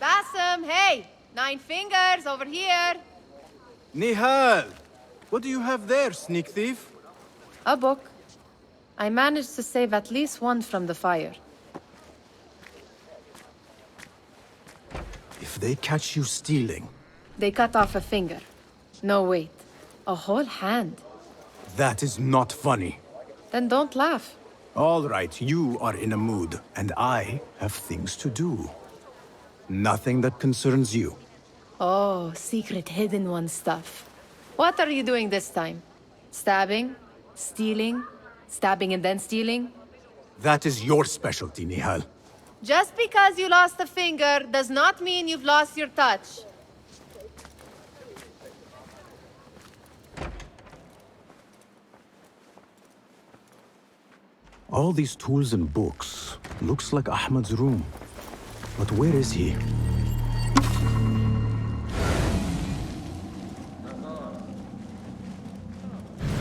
Bassem, hey! 9 fingers over here! Nihal! What do you have there, sneak thief? A book. I managed to save at least one from the fire. If they catch you stealing... They cut off a finger. No, wait. A whole hand. That is not funny. Then don't laugh. All right, you are in a mood, and I have things to do. Nothing that concerns you. Oh, secret hidden one stuff. What are you doing this time? Stabbing? Stealing? Stabbing and then stealing? That is your specialty, Nihal. Just because you lost a finger does not mean you've lost your touch. All these tools and books. Looks like Ahmad's room. But where is he?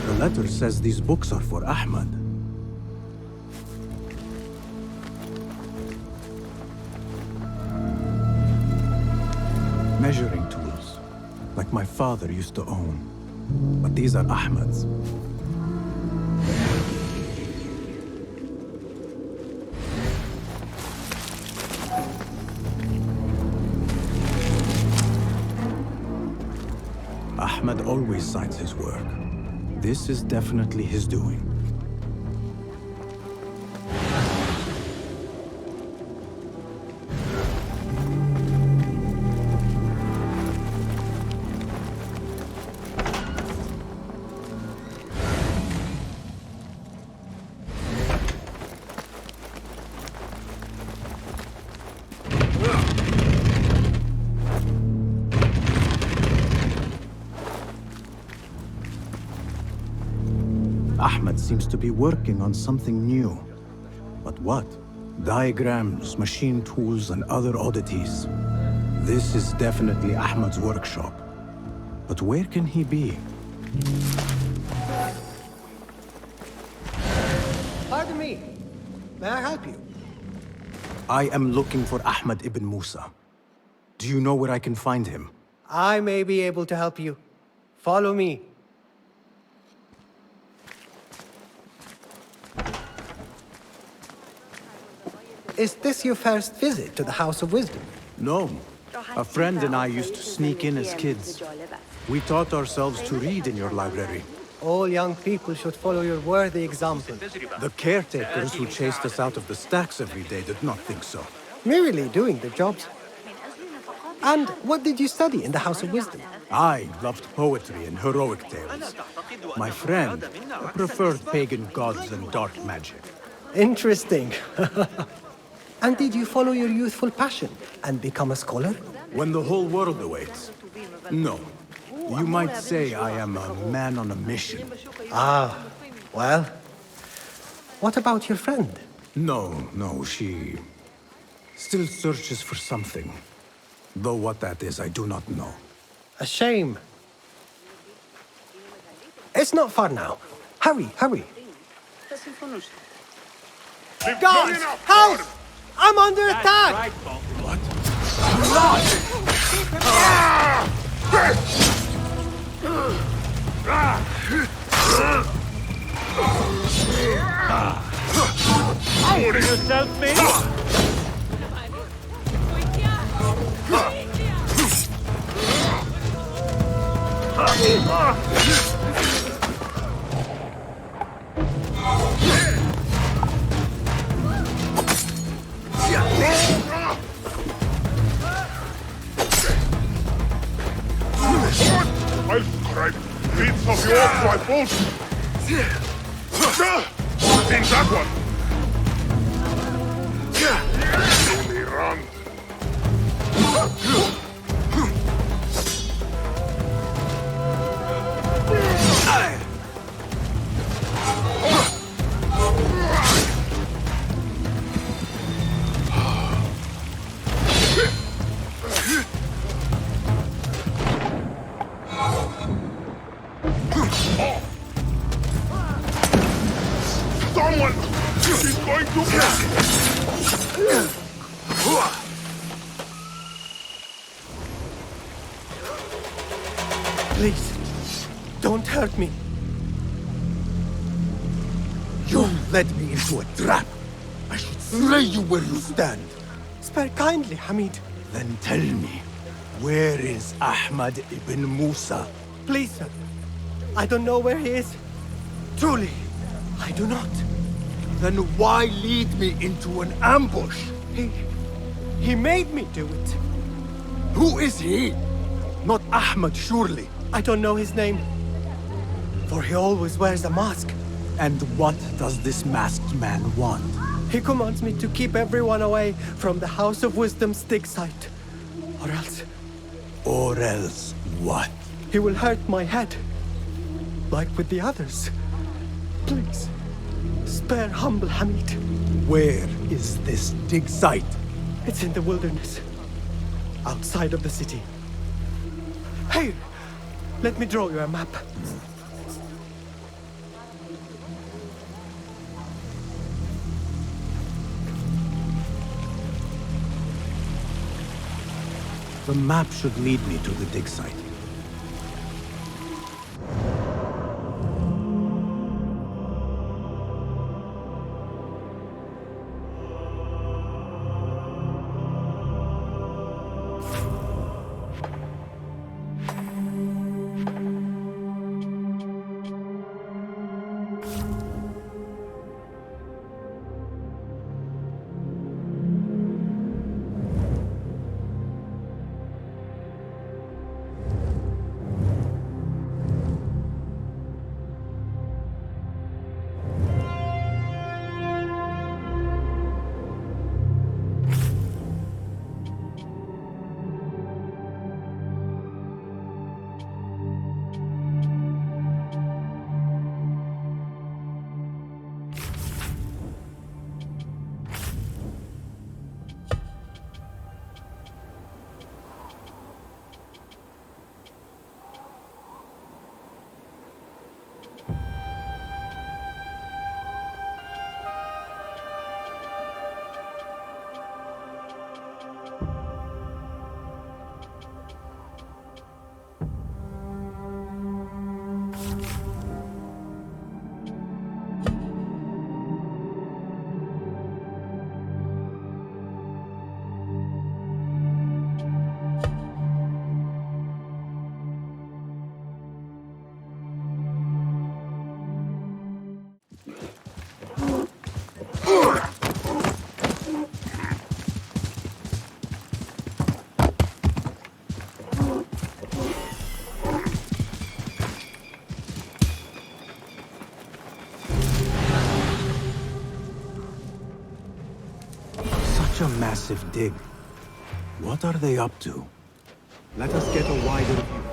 The letter says these books are for Ahmad. Measuring tools, like my father used to own. But these are Ahmad's. Ahmad always signs his work. This is definitely his doing. Ahmed seems to be working on something new. But what? Diagrams, machine tools, and other oddities. This is definitely Ahmed's workshop. But where can he be? Pardon me. May I help you? I am looking for Ahmed ibn Musa. Do you know where I can find him? I may be able to help you. Follow me. Is this your first visit to the House of Wisdom? No. A friend and I used to sneak in as kids. We taught ourselves to read in your library. All young people should follow your worthy example. The caretakers who chased us out of the stacks every day did not think so. Merely doing their jobs. And what did you study in the House of Wisdom? I loved poetry and heroic tales. My friend preferred pagan gods and dark magic. Interesting. And did you follow your youthful passion and become a scholar? When the whole world awaits. No. You might say I am a man on a mission. Ah, well. What about your friend? No, she still searches for something. Though what that is, I do not know. A shame. It's not far now. Hurry, hurry. Guards! House! I'm under attack! What? Yourself, mate? I'll bits of your rifles! In that one! Only run! Someone! Please, don't hurt me. You led me into a trap. I should slay you where you stand. Spare kindly, Hamid. Then tell me, where is Ahmad ibn Musa? Please, sir. I don't know where he is. Truly, I do not. Then why lead me into an ambush? He made me do it. Who is he? Not Ahmad, surely. I don't know his name. For he always wears a mask. And what does this masked man want? He commands me to keep everyone away from the House of Wisdom's dig site. Or else, Or else what? he will hurt my head. Like with the others. Please, spare humble Hamid. Where is this dig site? It's in the wilderness. Outside of the city. Here, let me draw you a map. The map should lead me to the dig site. Such a massive dig. What are they up to? Let us get a wider view.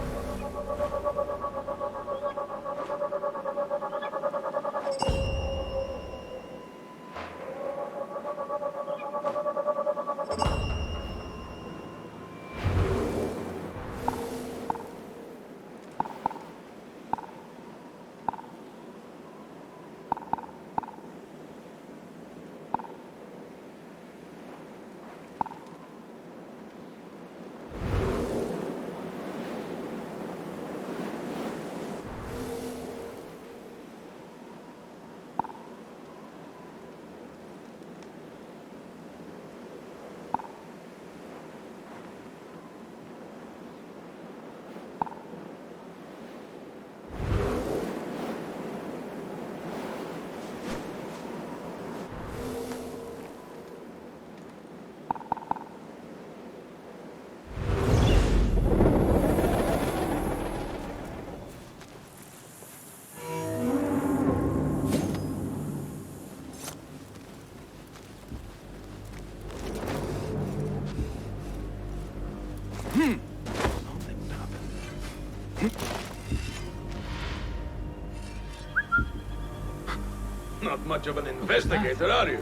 Not much of an investigator, are you?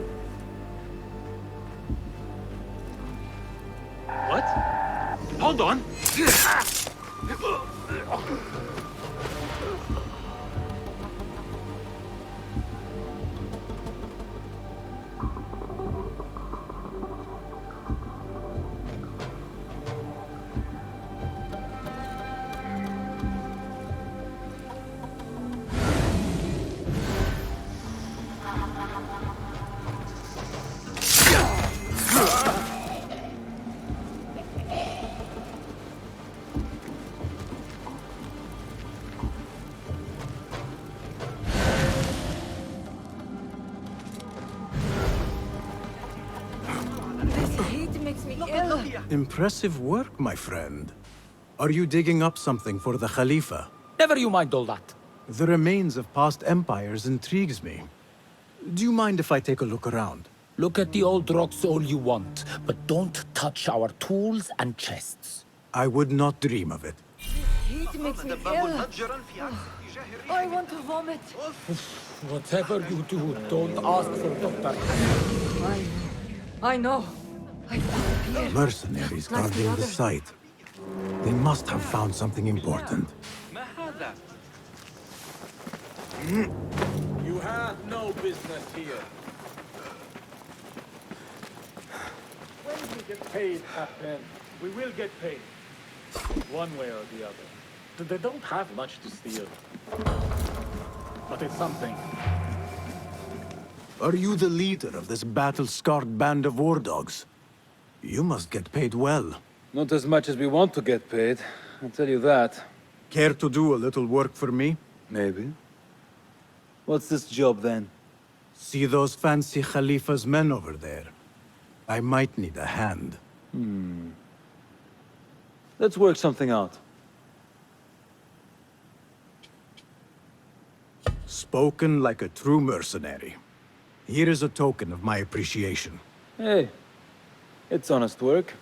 What? Hold on! Heat makes me ill. Impressive work, my friend. Are you digging up something for the Khalifa? Never you mind all that. The remains of past empires intrigues me. Do you mind if I take a look around? Look at the old rocks all you want, but don't touch our tools and chests. I would not dream of it. Heat makes me ill. I want to vomit. Whatever you do, don't ask for Dr. I know. Mercenaries guarding the site. They must have found something important. You have no business here. When we get paid, Captain, we will get paid. One way or the other. They don't have much to steal. But it's something. Are you the leader of this battle-scarred band of war dogs? You must get paid well. Not as much as we want to get paid, I'll tell you that. Care to do a little work for me? Maybe. What's this job then? See those fancy Khalifa's men over there? I might need a hand. Let's work something out. Spoken like a true mercenary. Here is a token of my appreciation. Hey, it's honest work.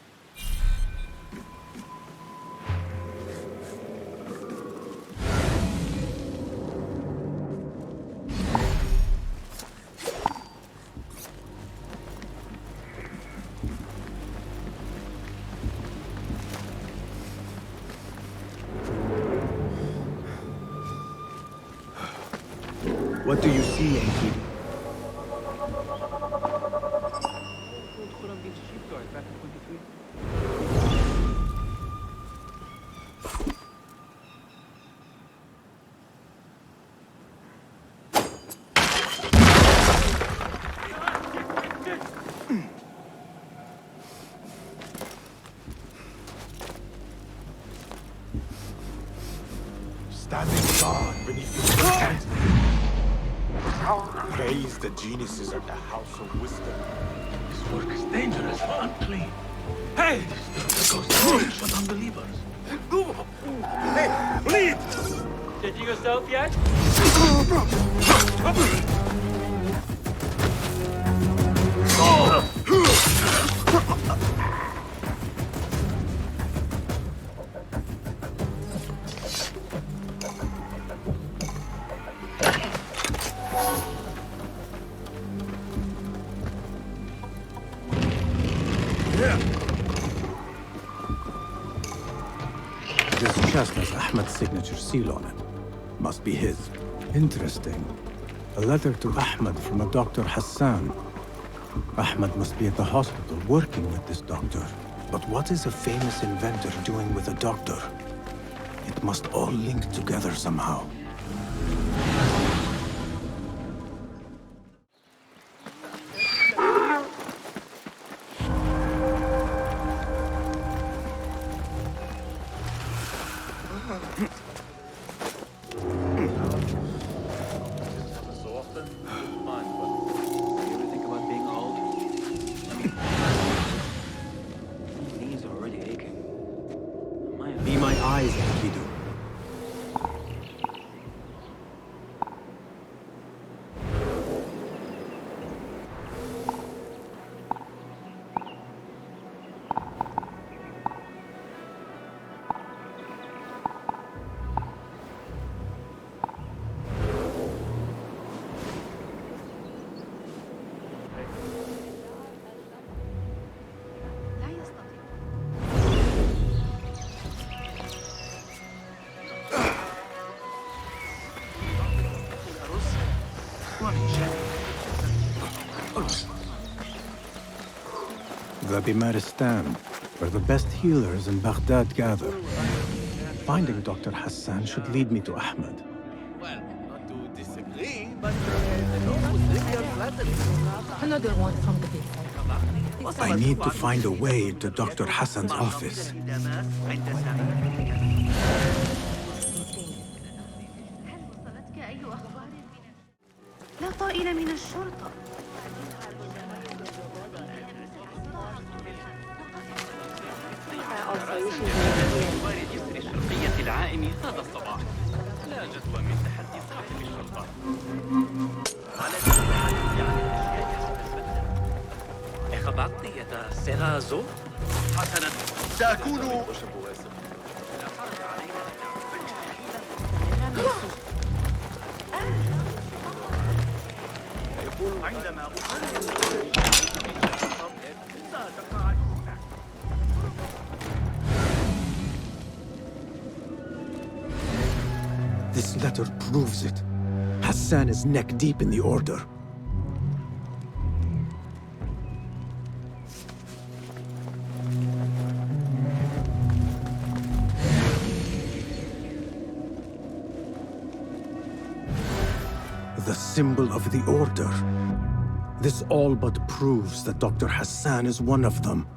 What do you see, Enki? Standing guard beneath your tent. Praise the geniuses of the House of Wisdom. This work is dangerous, unclean. Hey! This goes knowledge for unbelievers. Hey, bleed! Did you yourself yet? This chest has Ahmed's signature seal on it. Must be his. Interesting. A letter to Ahmed from a Dr. Hassan. Ahmed must be at the hospital working with this doctor. But what is a famous inventor doing with a doctor? It must all link together somehow. So often, wouldn't mind, but you ever think about being old? My knees are already aching. Be my eyes, Enkidu. The Bimaristan, where the best healers in Baghdad gather. Finding Dr. Hassan should lead me to Ahmed. Well, not to disagree, but Another one from the big side. I need to find a way into Dr. Hassan's office. لا طائل من الشرطة. التعليم هذا الصباح. لا جدوى من تحدي صاحب الشرطة. خبرت يا سيرازو؟ حسنا، سأكون عندما This letter proves it. Hassan is neck deep in the Order. The symbol of the Order. This all but proves that Dr. Hassan is one of them.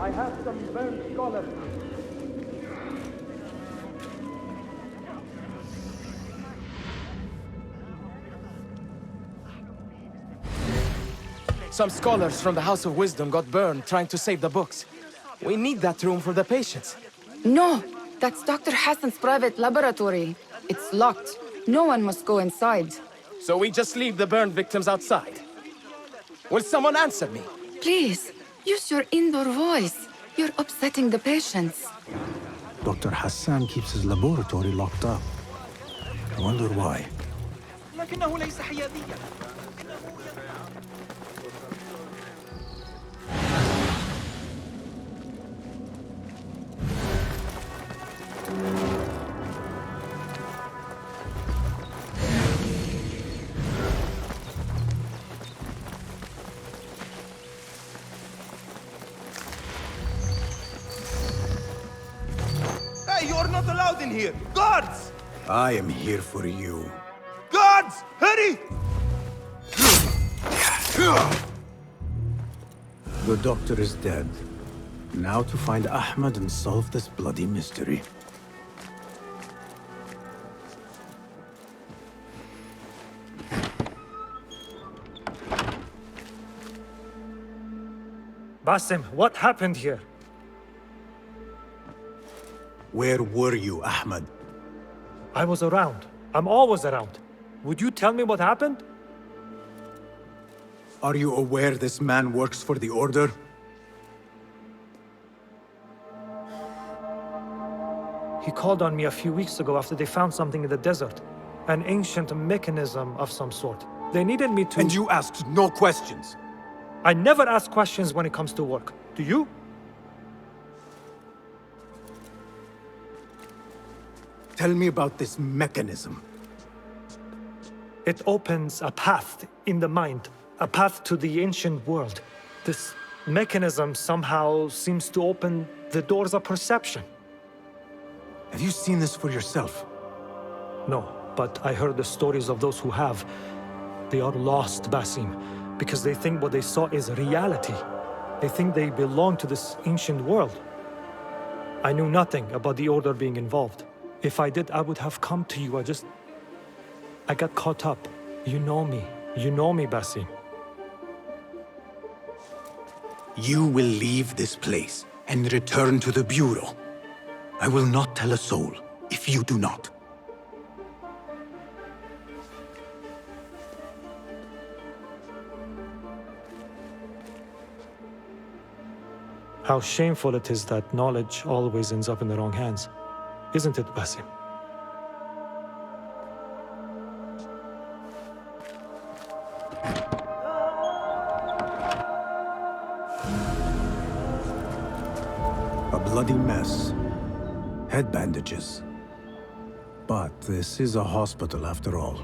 I have some burned scholars. Some scholars from the House of Wisdom got burned trying to save the books. We need that room for the patients. No, that's Dr. Hassan's private laboratory. It's locked. No one must go inside. So we just leave the burned victims outside. Will someone answer me? Please, use your indoor voice. You're upsetting the patients. Dr. Hassan keeps his laboratory locked up. I wonder why. لكنه ليس حياديا. Hey, you're not allowed in here! Guards! I am here for you. Guards! Hurry! The doctor is dead. Now to find Ahmed and solve this bloody mystery. Basim, what happened here? Where were you, Ahmed? I was around. I'm always around. Would you tell me what happened? Are you aware this man works for the Order? He called on me a few weeks ago after they found something in the desert. An ancient mechanism of some sort. They needed me to... And you asked no questions? I never ask questions when it comes to work. Do you? Tell me about this mechanism. It opens a path in the mind, a path to the ancient world. This mechanism somehow seems to open the doors of perception. Have you seen this for yourself? No, but I heard the stories of those who have. They are lost, Basim, because they think what they saw is reality. They think they belong to this ancient world. I knew nothing about the Order being involved. If I did, I would have come to you. I got caught up. You know me. You know me, Basim. You will leave this place and return to the Bureau. I will not tell a soul if you do not. How shameful it is that knowledge always ends up in the wrong hands. Isn't it, Basim? A bloody mess. Head bandages. But this is a hospital after all.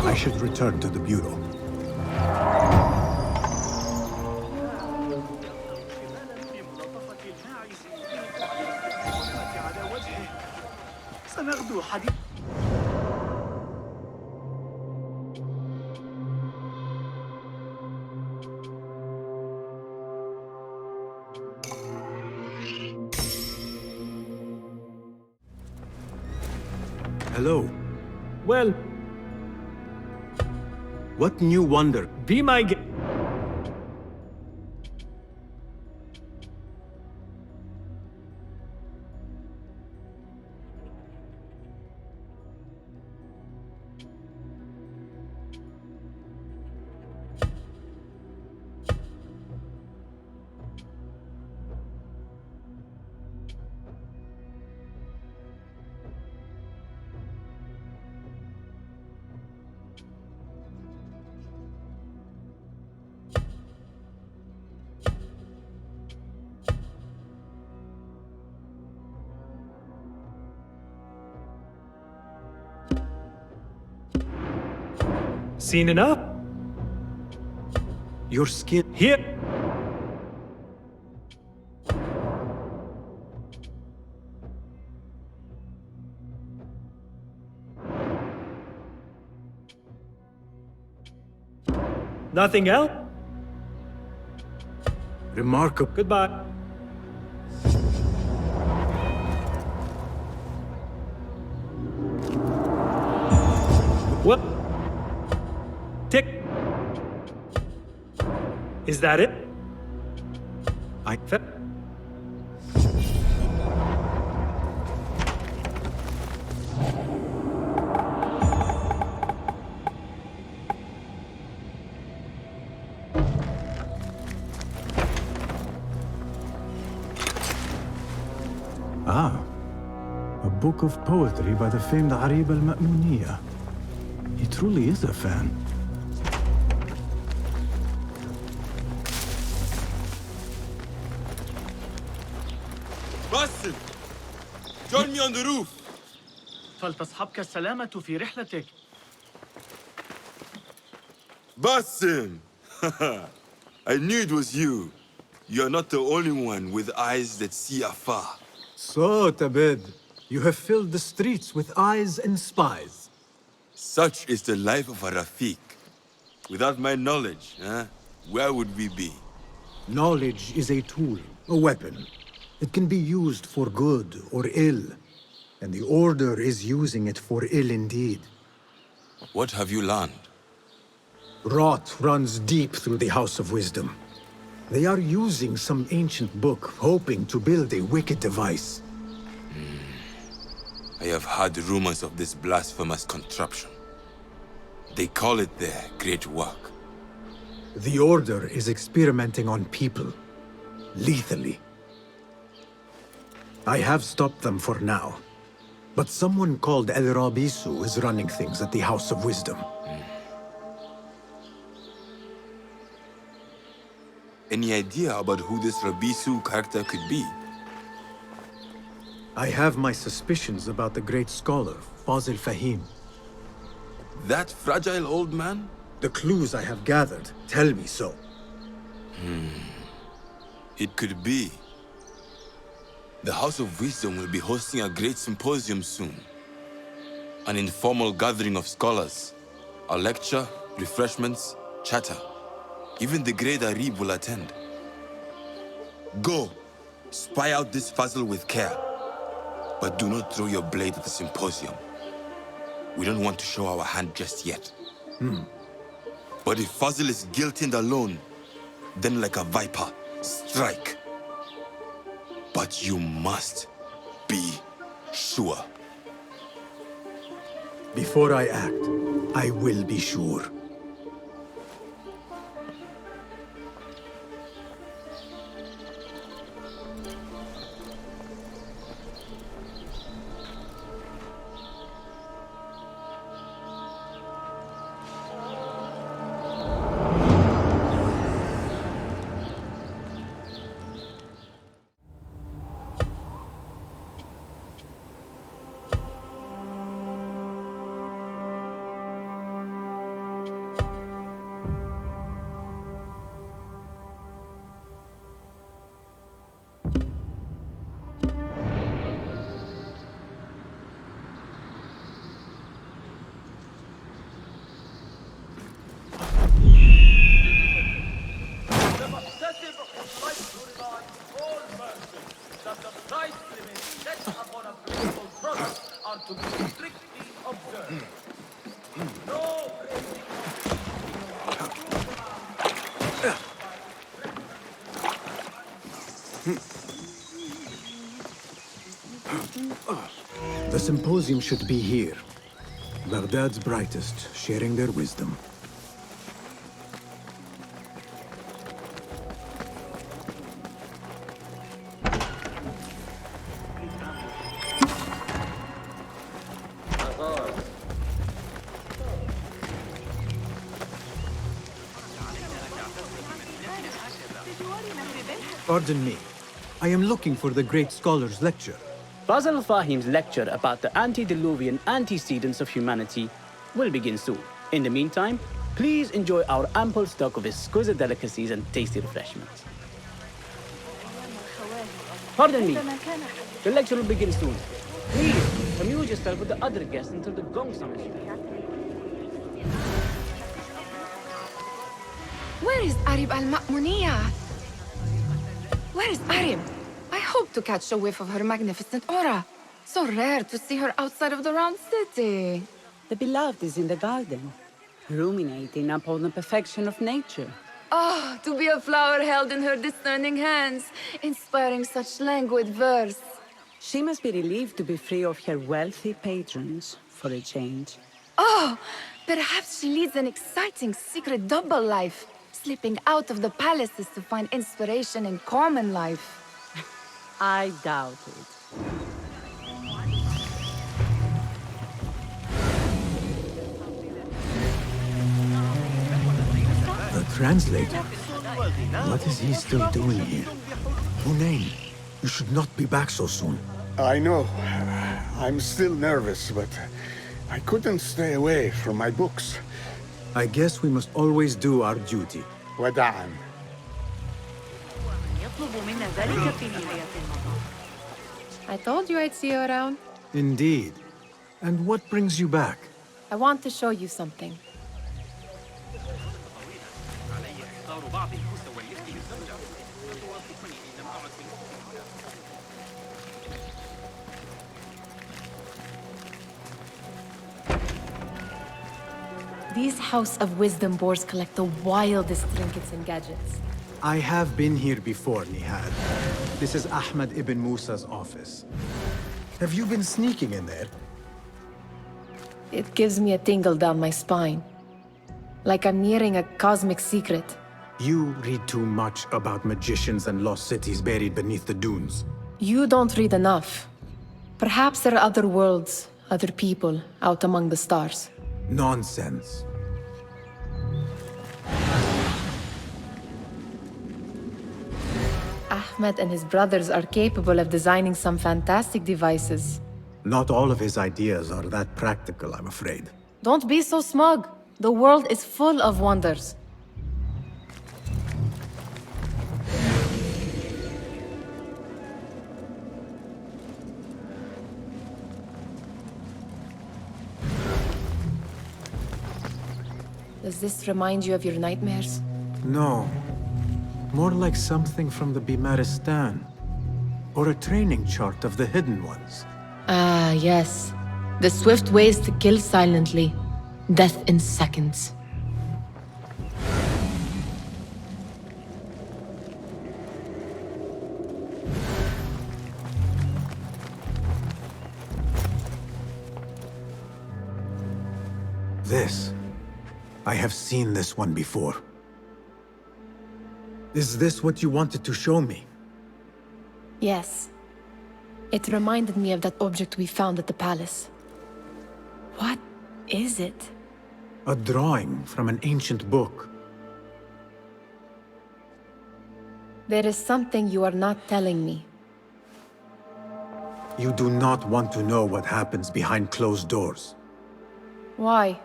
I should return to the Bureau. الحديث. Hello. Well, What new wonder? be my guest. Seen enough? Your skill. Here. Nothing else? Remarkable. Goodbye. What? Tick. Is that it? I. Ah, a book of poetry by the famed Arib al-Ma'muniyah. He truly is a fan. Basim! Join me on the roof! فلتصحبك السلامة في رحلتك. Basim! I knew it was you. You're not the only one with eyes that see afar. So, Tabid, you have filled the streets with eyes and spies. Such is the life of a Rafiq. Without my knowledge, where would we be? Knowledge is a tool, a weapon. It can be used for good or ill, and the Order is using it for ill indeed. What have you learned? Rot runs deep through the House of Wisdom. They are using some ancient book, hoping to build a wicked device. I have heard rumors of this blasphemous contraption. They call it their great work. The Order is experimenting on people, lethally. I have stopped them for now, but someone called El Rabisu is running things at the House of Wisdom. Any idea about who this Rabisu character could be? I have my suspicions about the great scholar, Fazil Fahim. That fragile old man? The clues I have gathered tell me so. It could be. The House of Wisdom will be hosting a great symposium soon. An informal gathering of scholars. A lecture, refreshments, chatter. Even the great Arib will attend. Go, spy out this puzzle with care. But do not throw your blade at the symposium. We don't want to show our hand just yet. But if Fazil is guilty and alone, then like a viper, strike. But you must be sure. Before I act, I will be sure. symposium should be here. Baghdad's brightest, sharing their wisdom. Pardon me. I am looking for the great scholar's lecture. Basil Fahim's lecture about the antediluvian antecedents of humanity will begin soon. In the meantime, please enjoy our ample stock of exquisite delicacies and tasty refreshments. Pardon me. The lecture will begin soon. Please, commute yourself with the other guests until the gong sounds. Where is Arib al-Ma'muniyah? Where is Arib? I hope to catch a whiff of her magnificent aura. So rare to see her outside of the round city. The beloved is in the garden, ruminating upon the perfection of nature. Oh, to be a flower held in her discerning hands, inspiring such languid verse. She must be relieved to be free of her wealthy patrons, for a change. Oh, perhaps she leads an exciting secret double life, slipping out of the palaces to find inspiration in common life. I doubt it. The translator? What is he still doing here? Hunain, you should not be back so soon. I know. I'm still nervous, but I couldn't stay away from my books. I guess we must always do our duty. وداعاً. I told you I'd see you around. Indeed. And what brings you back? I want to show you something. These House of Wisdom boars collect the wildest trinkets and gadgets. I have been here before, Nihad. This is Ahmed ibn Musa's office. Have you been sneaking in there? It gives me a tingle down my spine. Like I'm nearing a cosmic secret. You read too much about magicians and lost cities buried beneath the dunes. You don't read enough. Perhaps there are other worlds, other people, out among the stars. Nonsense. Ahmed and his brothers are capable of designing some fantastic devices. Not all of his ideas are that practical, I'm afraid. Don't be so smug. The world is full of wonders. Does this remind you of your nightmares? No. More like something from the Bimaristan. Or a training chart of the Hidden Ones. Ah, yes. The swift ways to kill silently. Death in seconds. This. I have seen this one before. Is this what you wanted to show me? Yes. It reminded me of that object we found at the palace. What is it? A drawing from an ancient book. There is something you are not telling me. You do not want to know what happens behind closed doors. Why?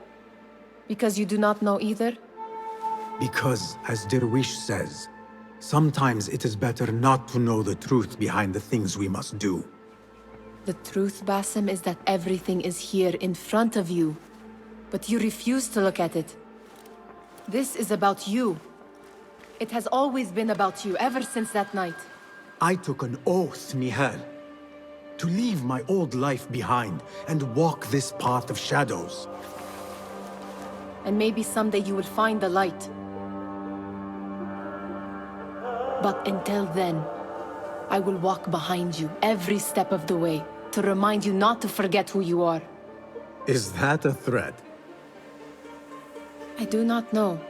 Because you do not know either? Because, as Derwish says, sometimes it is better not to know the truth behind the things we must do. The truth, Basim, is that everything is here in front of you. But you refuse to look at it. This is about you. It has always been about you, ever since that night. I took an oath, Nihal, to leave my old life behind and walk this path of shadows. And maybe someday you will find the light. But until then, I will walk behind you every step of the way. to remind you not to forget who you are. Is that a threat? I do not know.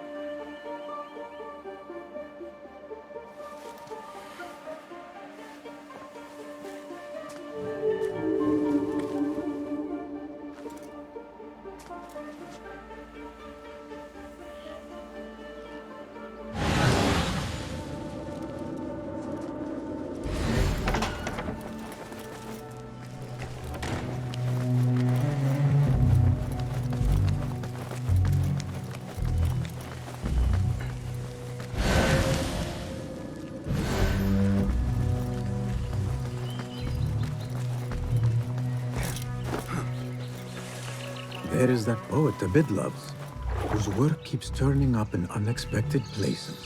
There is that poet Abid loves, whose work keeps turning up in unexpected places.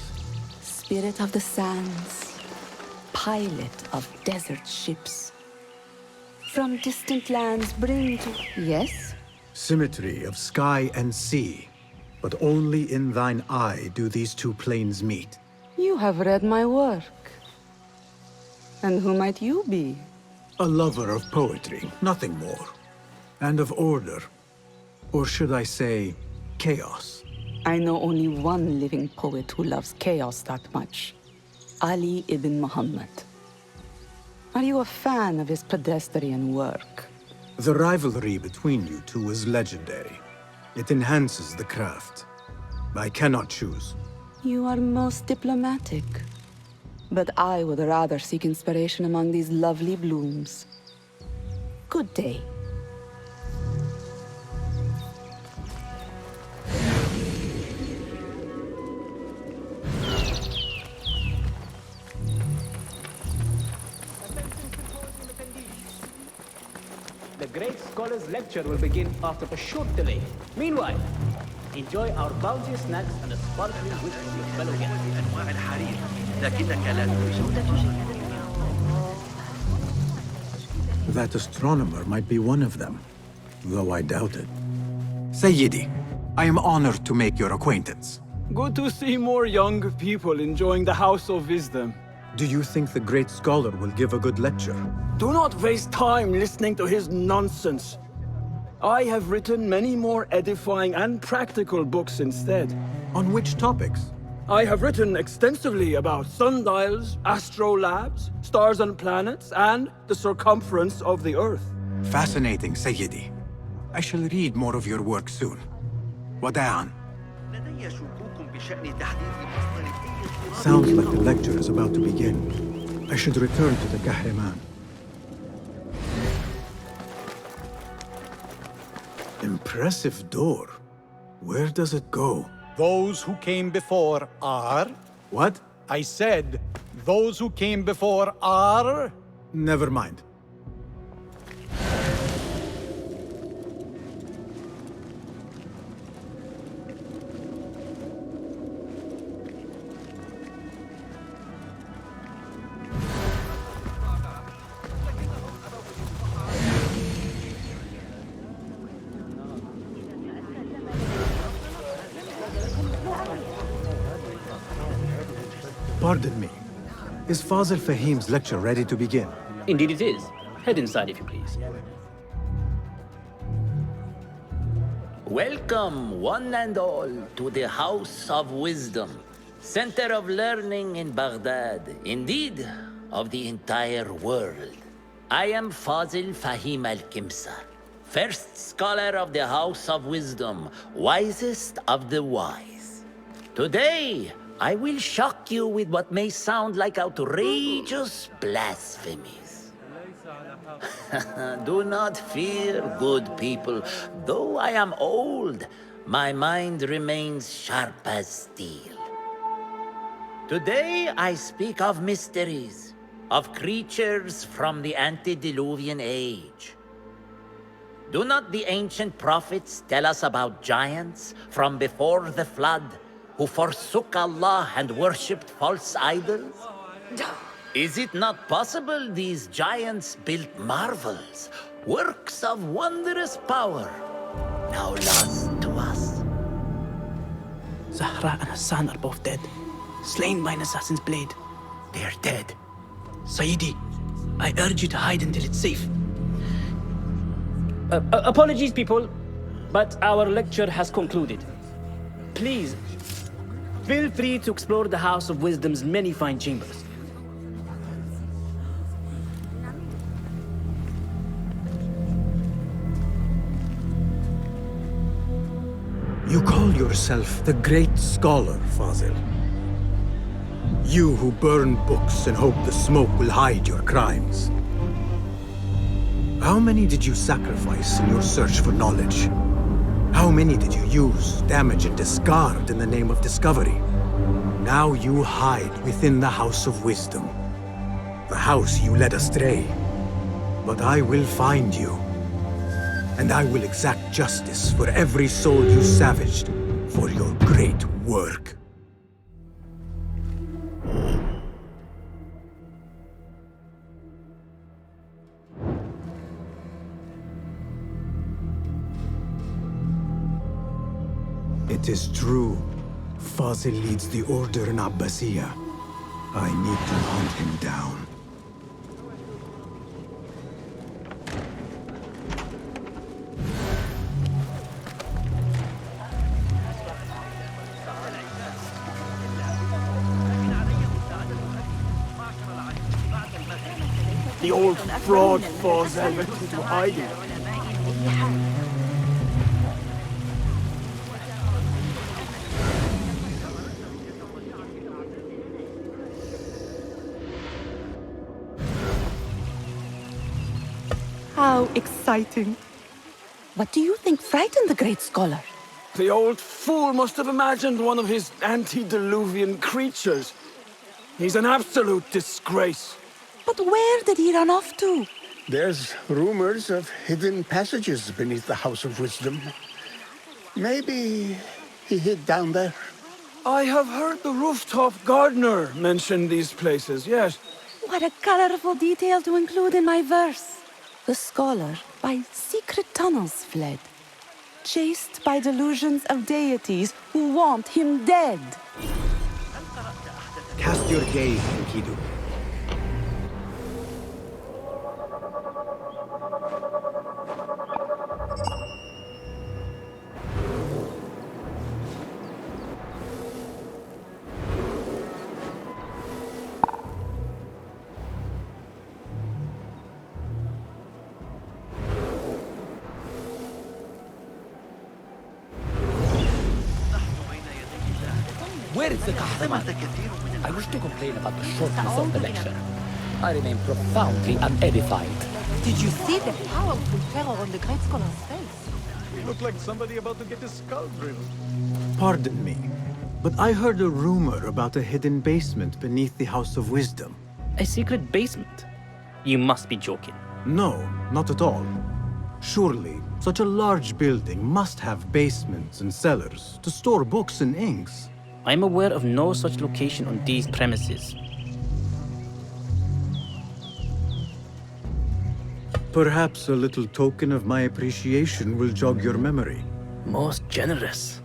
Spirit of the sands, pilot of desert ships. From distant lands bring to... Yes? Symmetry of sky and sea, but only in thine eye do these two planes meet. You have read my work. And who might you be? A lover of poetry, nothing more. And of order. Or should I say, chaos? I know only one living poet who loves chaos that much. Ali ibn Muhammad. Are you a fan of his pedestrian work? The rivalry between you two is legendary. It enhances the craft. I cannot choose. You are most diplomatic. But I would rather seek inspiration among these lovely blooms. Good day. The Great Scholar's lecture will begin after a short delay. Meanwhile, enjoy our bounty snacks and a sparkling whiskey with fellow guests. أنواع الحرير لكنك لا جودة That astronomer might be one of them, though I doubt it. Sayyidi, I am honored to make your acquaintance. Good to see more young people enjoying the House of Wisdom. Do you think the great scholar will give a good lecture? Do not waste time listening to his nonsense. I have written many more edifying and practical books instead. On which topics? I have written extensively about sundials, astrolabes, stars and planets, and the circumference of the Earth. Fascinating, Sayyidi. I shall read more of your work soon. Wada'an. لدي شكوك بشأن تحديد مصدر أي Sounds like the lecture is about to begin. I should return to the Kahraman. Impressive door. Where does it go? Those who came before are... What? I said, those who came before are... Never mind. Pardon me. Is Fazil Fahim's lecture ready to begin? Indeed it is. Head inside if you please. Welcome, one and all, to the House of Wisdom, center of learning in Baghdad, indeed, of the entire world. I am Fazil Fahim al-Kimsa, first scholar of the House of Wisdom, wisest of the wise. Today, I will shock you with what may sound like outrageous blasphemies. Do not fear, good people. Though I am old, my mind remains sharp as steel. Today I speak of mysteries, of creatures from the antediluvian age. Do not the ancient prophets tell us about giants from before the flood, who forsook Allah and worshipped false idols? Is it not possible these giants built marvels, works of wondrous power, now lost to us? Zahra and Hassan are both dead, slain by an assassin's blade. They're dead. Sayyidi, I urge you to hide until it's safe. Apologies, people, but our lecture has concluded. Please, feel free to explore the House of Wisdom's many fine chambers. You call yourself the Great Scholar, Fazil. You who burn books and hope the smoke will hide your crimes. How many did you sacrifice in your search for knowledge? How many did you use, damage, and discard in the name of discovery? Now you hide within the House of Wisdom. The house you led astray. But I will find you. And I will exact justice for every soul you savaged for your great work. It is true. Fazil leads the order in Abbasiyah. I need to hunt him down. The old fraud falls into hiding. How exciting. What do you think frightened the great scholar? The old fool must have imagined one of his antediluvian creatures. He's an absolute disgrace. But where did he run off to? There's rumors of hidden passages beneath the House of Wisdom. Maybe he hid down there. I have heard the rooftop gardener mention these places, yes. What a colorful detail to include in my verse. The scholar by secret tunnels fled, chased by delusions of deities who want him dead. Cast your gaze, Enkidu. Where is the Kahraman? I wish to complain about the shortness of the lecture. I remain profoundly unedified. Did you see the powerful terror on the great scholar's face? He looked like somebody about to get his skull drilled. Pardon me, but I heard a rumor about a hidden basement beneath the House of Wisdom. A secret basement? You must be joking. No, not at all. Surely, such a large building must have basements and cellars to store books and inks. I'm aware of no such location on these premises. Perhaps a little token of my appreciation will jog your memory. Most generous.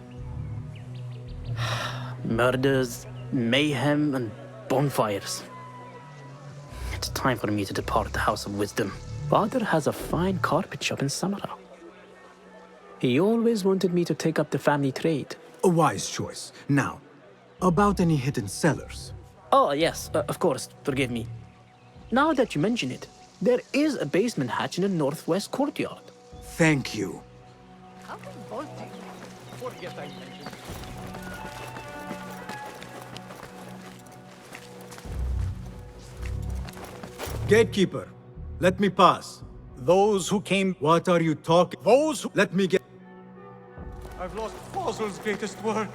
Murders, mayhem, and bonfires. It's time for me to depart the House of Wisdom. Father has a fine carpet shop in Samara. He always wanted me to take up the family trade. A wise choice. Now, about any hidden cellars? Oh, yes, of course, forgive me. Now that you mention it, there is a basement hatch in the northwest courtyard. Thank you. Forget I mentioned it. Gatekeeper, let me pass. Those who came... What are you talking? Those who... Let me get... I've lost Fazil's greatest work.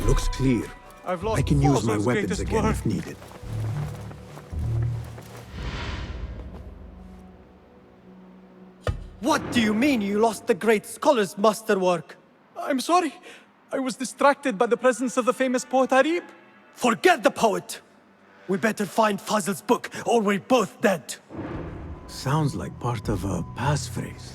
Looks clear. I've lost I can use my Fazil's weapons greatest again work. if needed. What do you mean you lost the great scholar's masterwork? I'm sorry. I was distracted by the presence of the famous poet Harib. Forget the poet! We better find Fazl's book, or we're both dead. Sounds like part of a passphrase.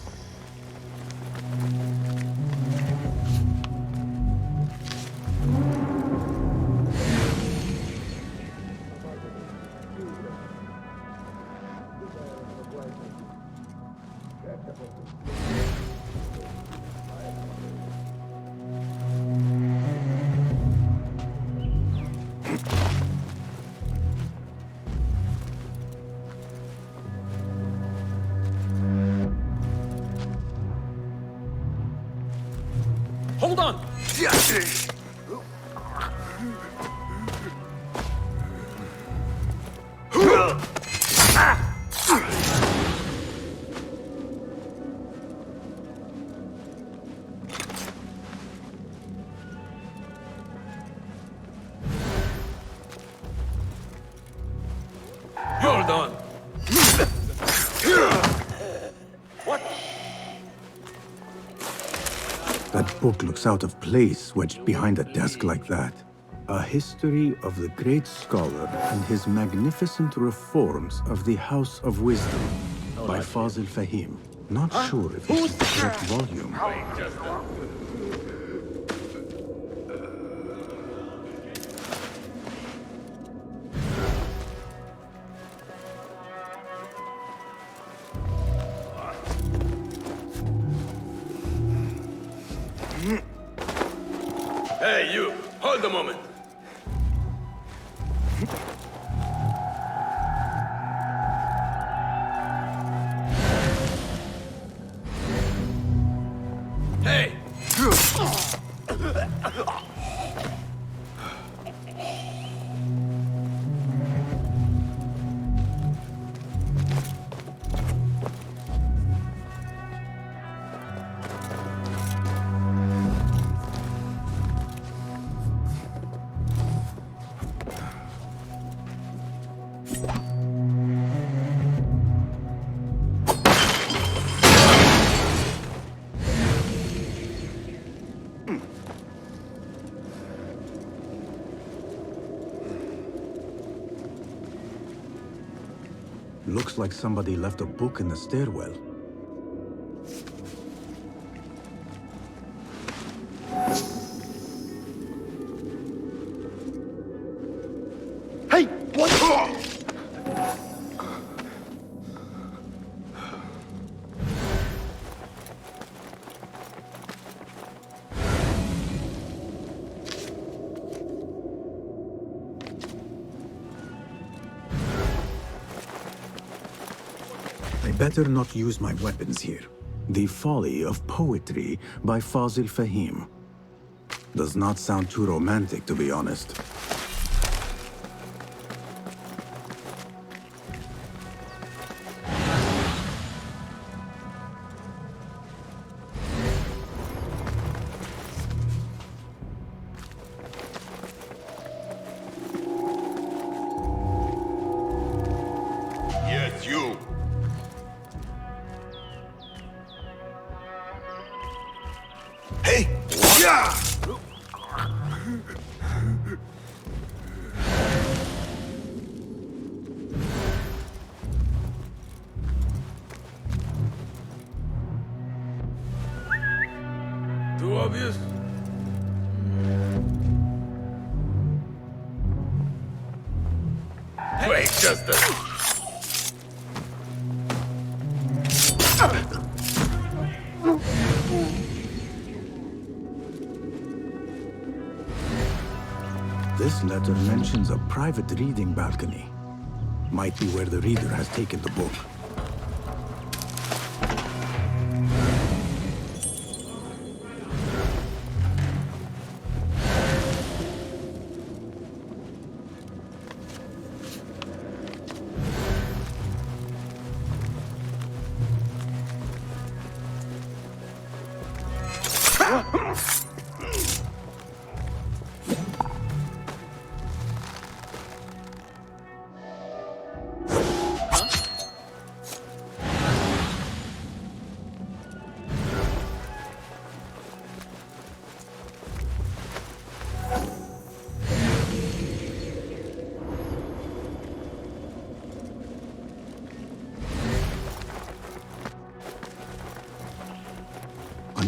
Hold on! You're done. That book looks out of place wedged behind a desk like that. A history of the great scholar and his magnificent reforms of the House of Wisdom by Fazil Fahim. Not sure if this is the correct volume. Hey, you! Hold a moment! Hey! Looks like somebody left a book in the stairwell. Hey, what? I better not use my weapons here. The Folly of Poetry by Fazil Fahim. Does not sound too romantic, to be honest. Yes, you! Hey! Yeah! Too obvious? Wait just a... This letter mentions a private reading balcony. Might be where the reader has taken the book.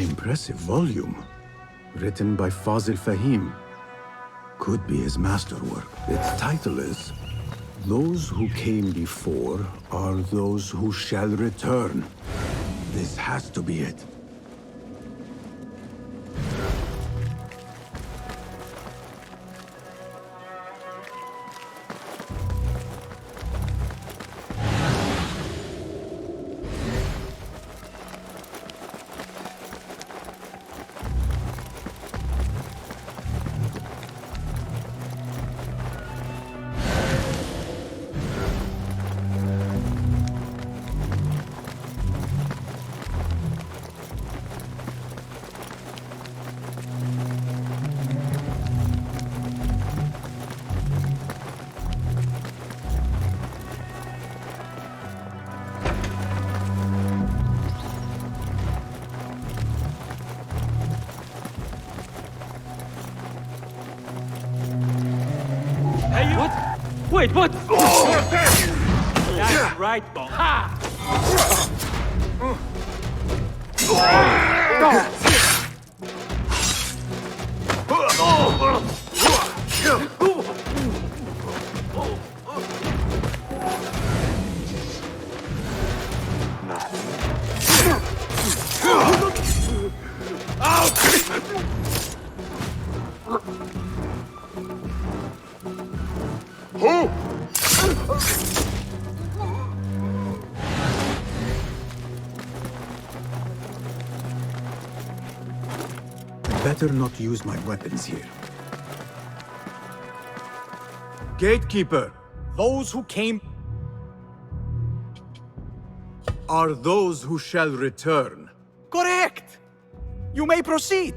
An impressive volume. Written by Fazil Fahim. Could be his masterwork. Its title is Those Who Came Before Are Those Who Shall Return. This has to be it. Hey, you! What? Wait, what? That's right, Bob. Ha! Better not use my weapons here. Gatekeeper, Those who came are those who shall return. correct. You may proceed.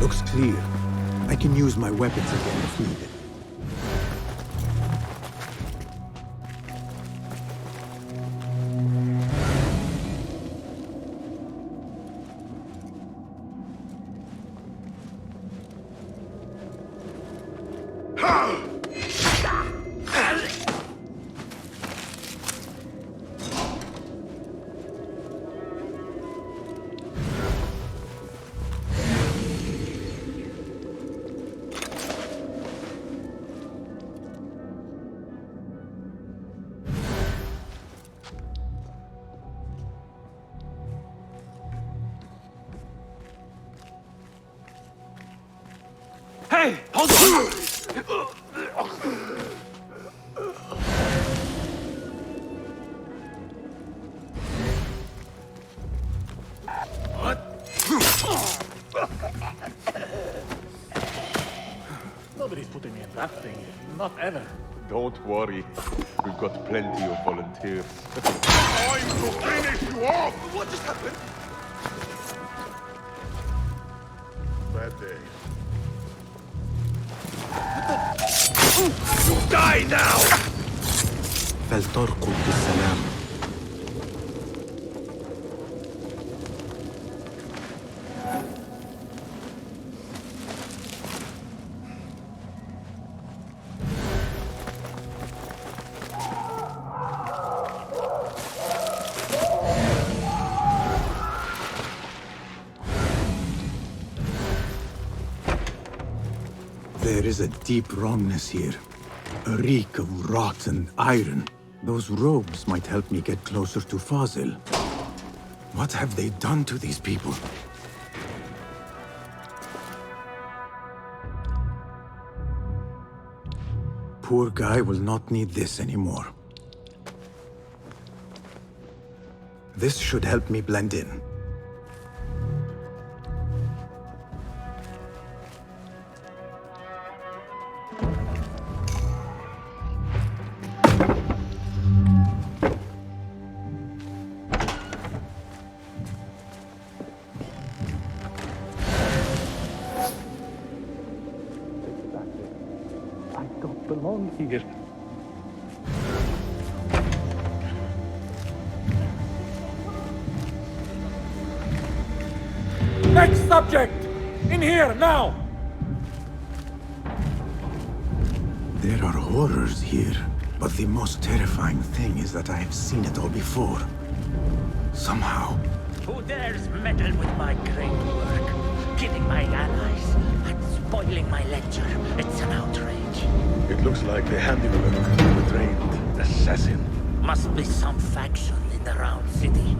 Looks clear. I can use my weapons again if needed. Hey, hold on! Nobody's putting me in that thing. Not ever. Don't worry. We've got plenty of volunteers. Time to finish you off! What just happened? Bad day. You die now! فلترقد بالسلام. There is a deep wrongness here. A reek of rot and iron. Those robes might help me get closer to Fazil. What have they done to these people? Poor guy will not need this anymore. This should help me blend in. belong here. Next subject! In here, now! There are horrors here, but the most terrifying thing is that I have seen it all before. Somehow. Who dares meddle with my great work? Killing my allies and spoiling my lecture. It's an outrage. It looks like the handiwork of a trained assassin. Must be some faction in the Round City.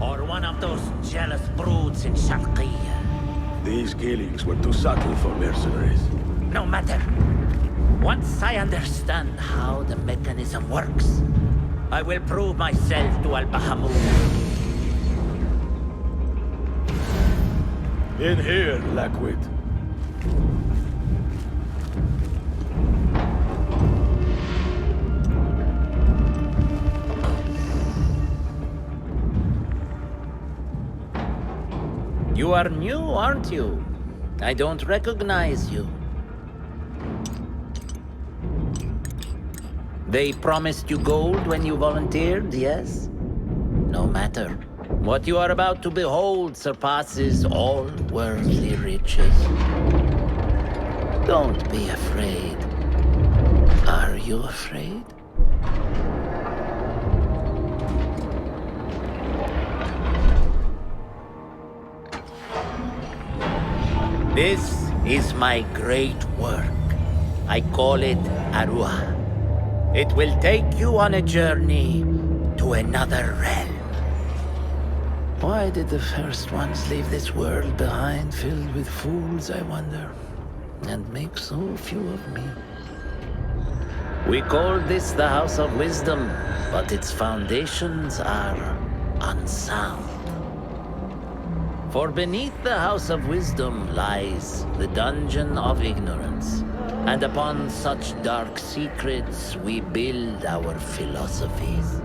Or one of those jealous broods in Sharqiyya. These killings were too subtle for mercenaries. No matter. Once I understand how the mechanism works, I will prove myself to Al-Bahamut. In here, Lackwit. You are new, aren't you? I don't recognize you. They promised you gold when you volunteered, yes? No matter. What you are about to behold surpasses all worldly riches. Don't be afraid. Are you afraid? This is my great work. I call it Arua. It will take you on a journey to another realm. Why did the first ones leave this world behind filled with fools, I wonder, and make so few of me? We call this the House of Wisdom, but its foundations are unsound. For beneath the House of Wisdom lies the Dungeon of Ignorance, and upon such dark secrets we build our philosophies.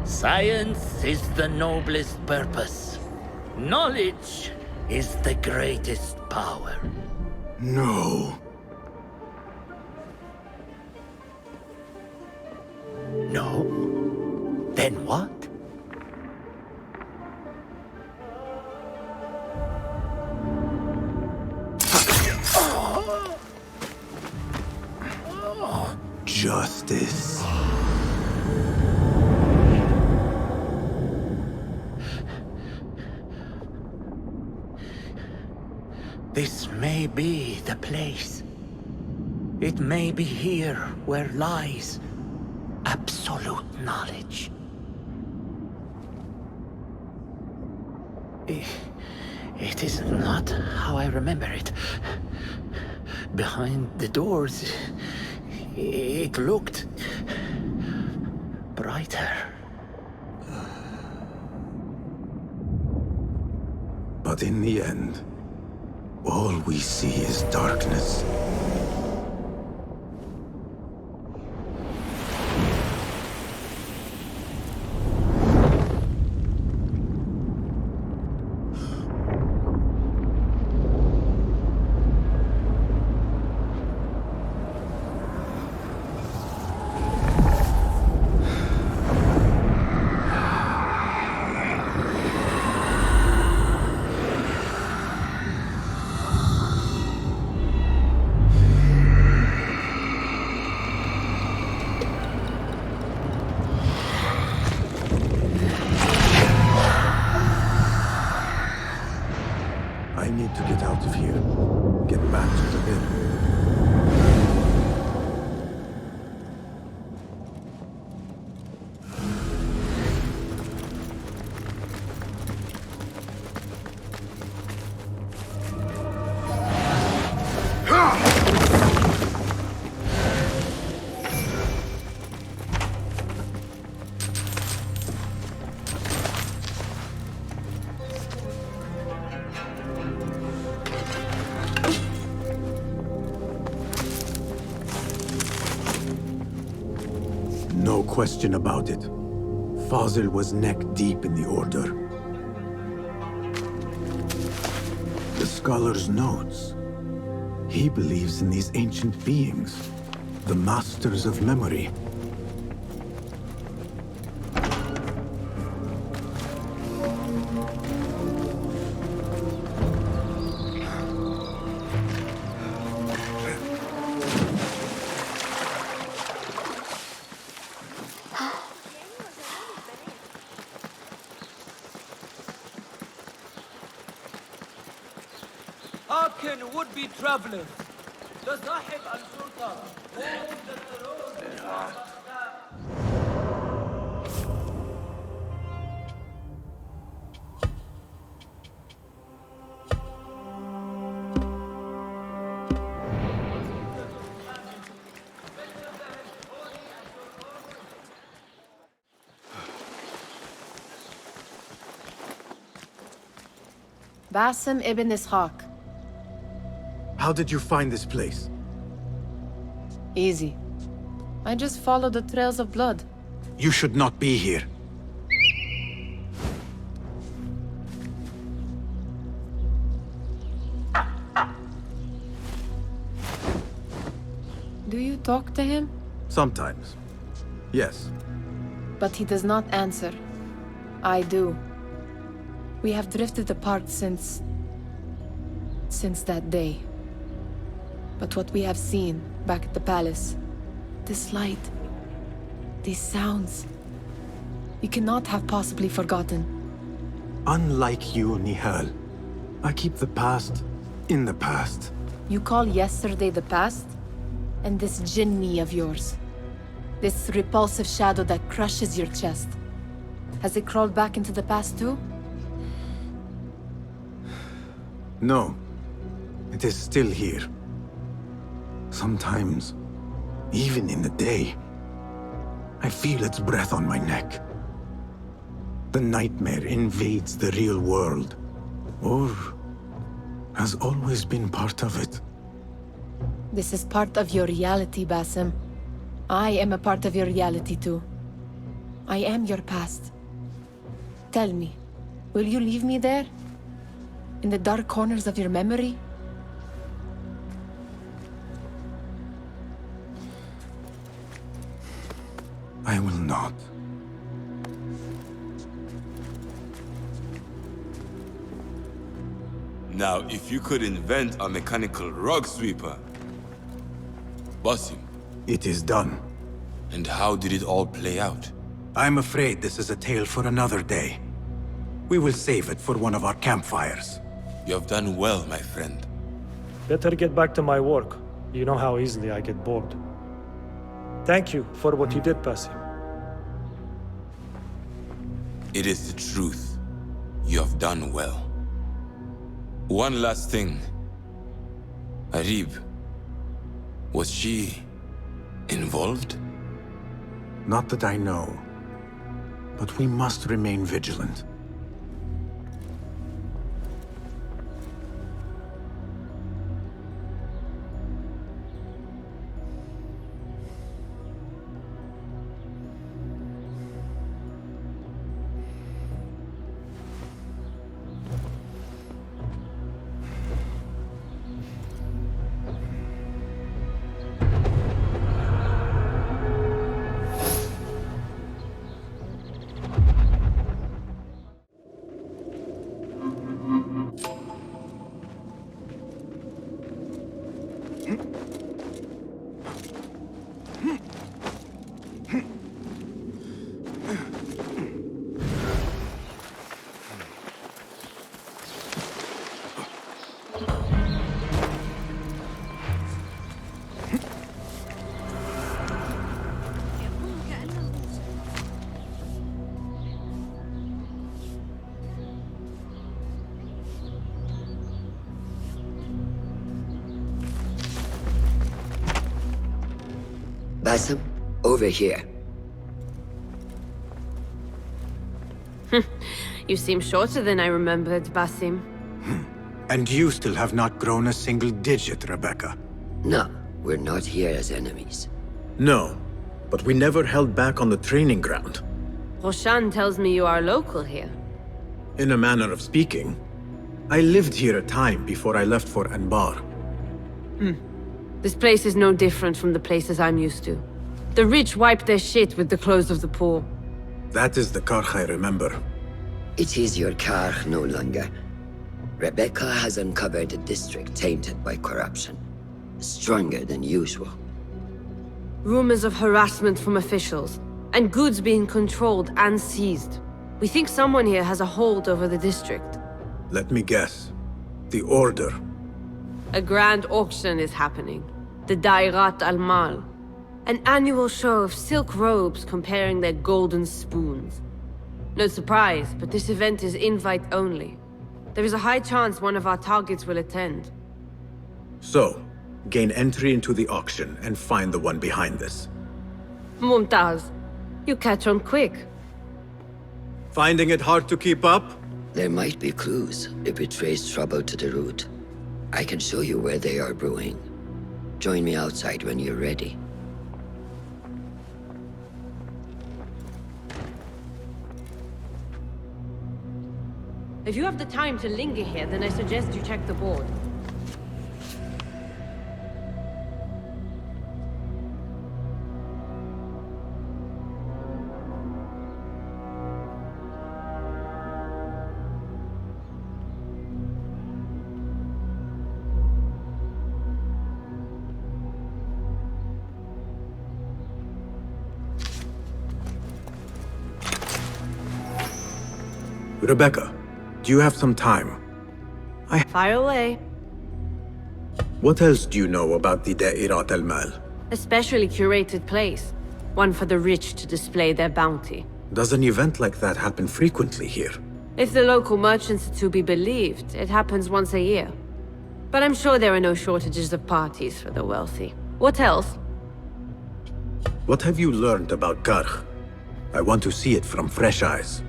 Science is the noblest purpose. Knowledge is the greatest power. No. No? Then what? Justice. This may be the place. It may be here where lies absolute knowledge. It is not how I remember it. Behind the doors, it looked brighter. But in the end, all we see is darkness. I need to get out of here. Get back to the inn. No question about it. Fazil was neck-deep in the Order. The scholar's notes. He believes in these ancient beings. The masters of memory. Hearken, would-be travelers. The Sahib al-Sultan warns that the road to Basim ibn Ishaq. How did you find this place? Easy. I just followed the trails of blood. You should not be here. Do you talk to him? Sometimes. Yes. But he does not answer. I do. We have drifted apart since that day. But what we have seen back at the palace, this light, these sounds, you cannot have possibly forgotten. Unlike you, Nihal, I keep the past in the past. You call yesterday the past? And this jinni of yours, this repulsive shadow that crushes your chest, has it crawled back into the past too? No, it is still here. Sometimes, even in the day, I feel its breath on my neck. The nightmare invades the real world, or has always been part of it. This is part of your reality, Basim. I am a part of your reality too. I am your past. Tell me, will you leave me there? In the dark corners of your memory? I will not. Now, if you could invent a mechanical rug sweeper, Basim. It is done. And how did it all play out? I'm afraid this is a tale for another day. We will save it for one of our campfires. You have done well, my friend. Better get back to my work. You know how easily I get bored. Thank you for what you did, Basim. It is the truth. You have done well. One last thing. Arib, was she involved? Not that I know. But we must remain vigilant. Basim, over here. You seem shorter than I remembered, Basim. And you still have not grown a single digit, Rebecca. No, we're not here as enemies. No, but we never held back on the training ground. Roshan tells me you are local here. In a manner of speaking, I lived here a time before I left for Anbar. This place is no different from the places I'm used to. The rich wipe their shit with the clothes of the poor. That is the Karch I remember. It is your Karch no longer. Rebecca has uncovered a district tainted by corruption. Stronger than usual. Rumors of harassment from officials, and goods being controlled and seized. We think someone here has a hold over the district. Let me guess. The Order. A grand auction is happening. The Dairat al-Mal. An annual show of silk robes comparing their golden spoons. No surprise, but this event is invite only. There is a high chance one of our targets will attend. So, gain entry into the auction and find the one behind this. Mumtaz, you catch on quick. Finding it hard to keep up? There might be clues if we trace trouble to the root. I can show you where they are brewing. Join me outside when you're ready. If you have the time to linger here, then I suggest you check the board. Rebecca, do you have some time? Fire away. What else do you know about the Da'irat al-Mal? A specially curated place. One for the rich to display their bounty. Does an event like that happen frequently here? If the local merchants are to be believed, it happens once a year. But I'm sure there are no shortages of parties for the wealthy. What else? What have you learned about Karch? I want to see it from fresh eyes.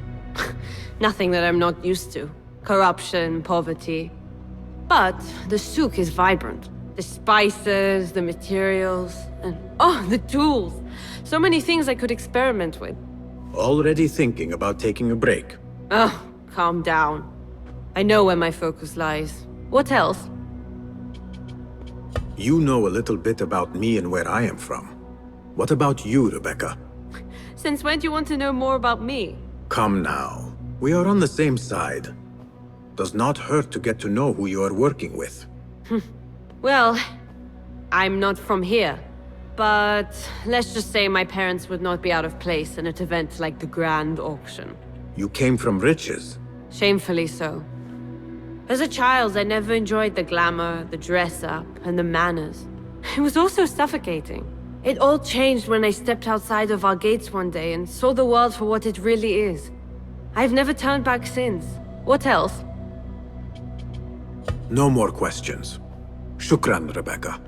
Nothing that I'm not used to. Corruption, poverty. But the souk is vibrant. The spices, the materials, and oh, the tools. So many things I could experiment with. Already thinking about taking a break. Oh, calm down. I know where my focus lies. What else? You know a little bit about me and where I am from. What about you, Rebecca? Since when do you want to know more about me? Come now. We are on the same side. Does not hurt to get to know who you are working with. Well, I'm not from here. But let's just say my parents would not be out of place in an event like the Grand Auction. You came from riches. Shamefully so. As a child, I never enjoyed the glamour, the dress-up, and the manners. It was also suffocating. It all changed when I stepped outside of our gates one day and saw the world for what it really is. I've never turned back since. What else? No more questions. Shukran, Rebecca.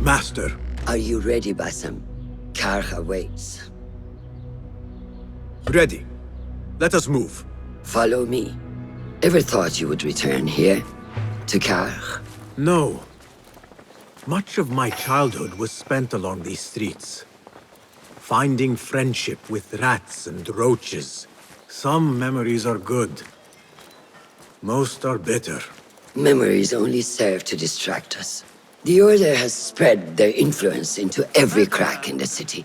Master. Are you ready, Basim? Karch awaits. Ready. Let us move. Follow me. Ever thought you would return here? To Karch? No. Much of my childhood was spent along these streets. Finding friendship with rats and roaches. Some memories are good. Most are bitter. Memories only serve to distract us. The Order has spread their influence into every crack in the city,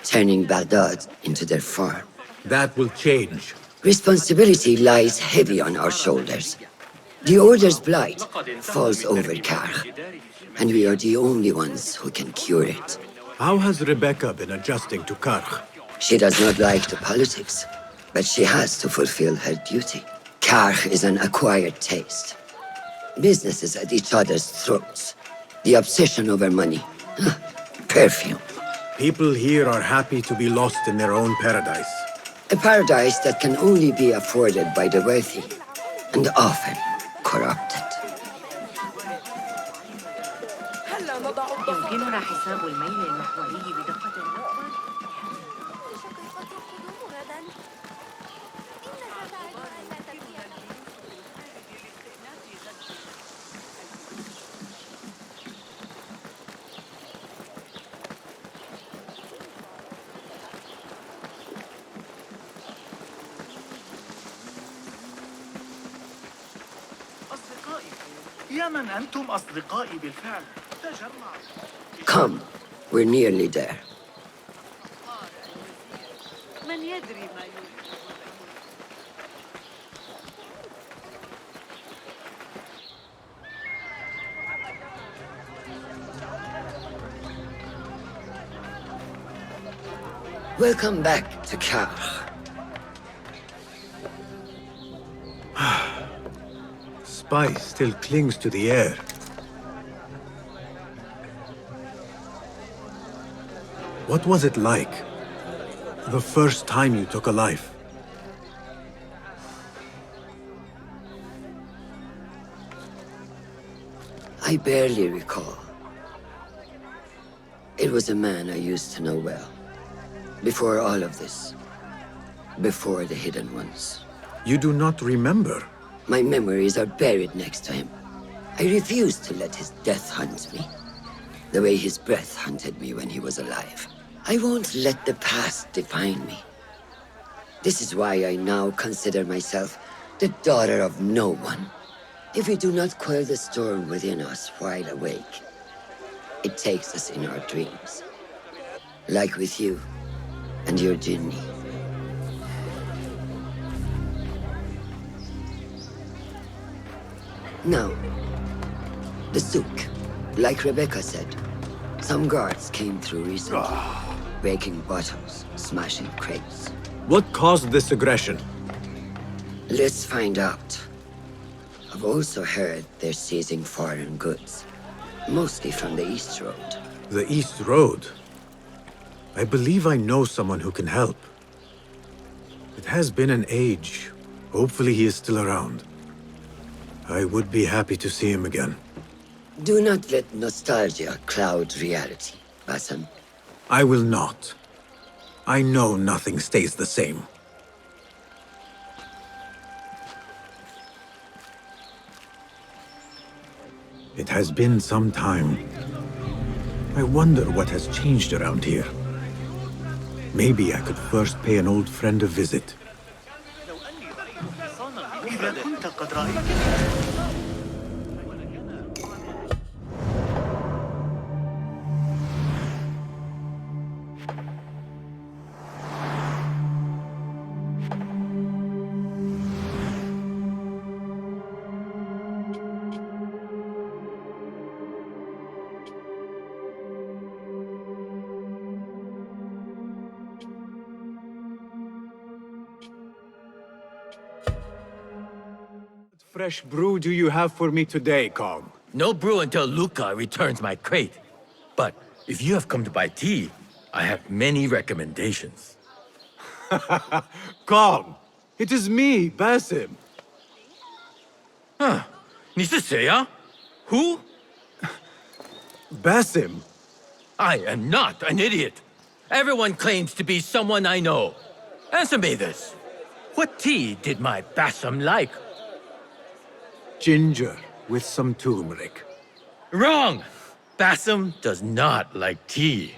turning Baghdad into their farm. That will change. Responsibility lies heavy on our shoulders. The Order's blight falls over Karch, and we are the only ones who can cure it. How has Rebecca been adjusting to Karch? She does not like the politics, but she has to fulfill her duty. Karch is an acquired taste. Businesses at each other's throats. The obsession over money. Perfume. People here are happy to be lost in their own paradise. A paradise that can only be afforded by the wealthy, and often corrupted. يمكننا حساب الميل المحوري بدقة أكبر؟ يا من أنتم أصدقائي بالفعل. Come, we're nearly there. من يدري ما يريد. Welcome back to Kar. Spice still clings to the air. What was it like? The first time you took a life? I barely recall. It was a man I used to know well. Before all of this. Before the Hidden Ones. You do not remember? My memories are buried next to him. I refuse to let his death hunt me. The way his breath hunted me when he was alive. I won't let the past define me. This is why I now consider myself the daughter of no one. If we do not quell the storm within us while awake, it takes us in our dreams. Like with you and your Jinni. Now, the souk, like Rebecca said, some guards came through recently, breaking bottles, smashing crates. What caused this aggression? Let's find out. I've also heard they're seizing foreign goods, mostly from the East Road. The East Road? I believe I know someone who can help. It has been an age. Hopefully he is still around. I would be happy to see him again. Do not let nostalgia cloud reality, Bassam. I will not. I know nothing stays the same. It has been some time. I wonder what has changed around here. Maybe I could first pay an old friend a visit. إذا كنت قد رأيت Fresh brew do you have for me today, Kong? No brew until Luca returns my crate. But if you have come to buy tea, I have many recommendations. Kong! It is me, Basim. Huh. 你是谁啊? Who? Basim. I am not an idiot. Everyone claims to be someone I know. Answer me this. What tea did my Basim like? Ginger with some turmeric. Wrong! Basim does not like tea.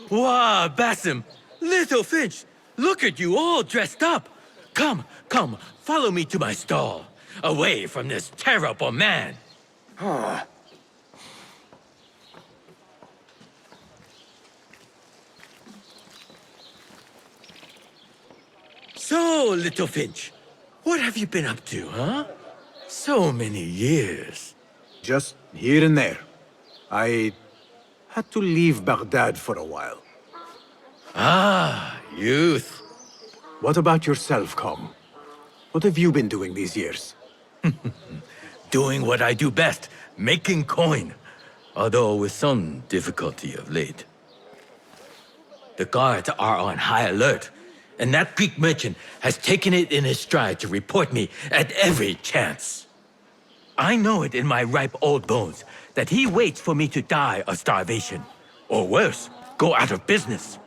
Wow, Basim! Little Finch! Look at you all dressed up! Come, come, follow me to my stall. Away from this terrible man. So, Little Finch, what have you been up to, huh? So many years. Just here and there. I had to leave Baghdad for a while. Ah, youth. What about yourself, Kong? What have you been doing these years? Doing what I do best, making coin. Although with some difficulty of late. The guards are on high alert, and that Greek merchant has taken it in his stride to report me at every chance. I know it in my ripe old bones that he waits for me to die of starvation, or worse, go out of business.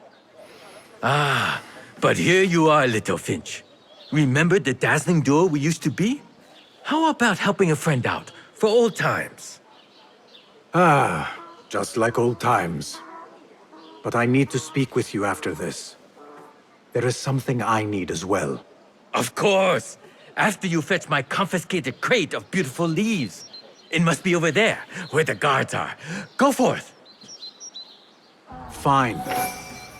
Ah, but here you are, Little Finch. Remember the dazzling duo we used to be? How about helping a friend out, for old times? Ah, just like old times. But I need to speak with you after this. There is something I need as well. Of course! After you fetch my confiscated crate of beautiful leaves. It must be over there, where the guards are. Go forth! Fine.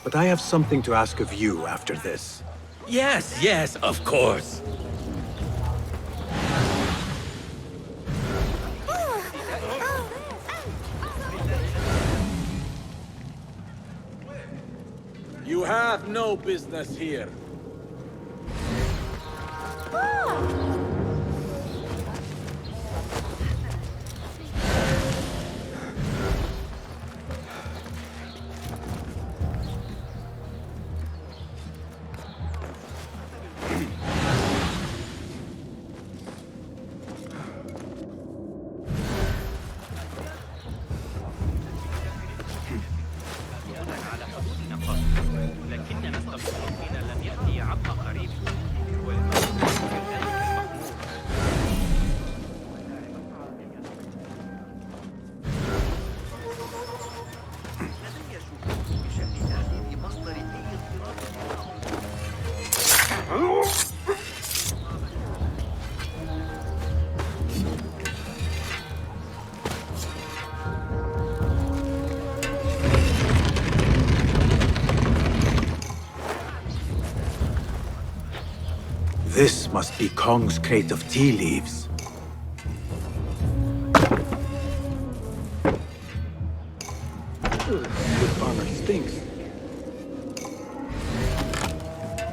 But I have something to ask of you after this. Yes, yes, of course. You have no business here. This must be Kong's crate of tea leaves. This armor stinks.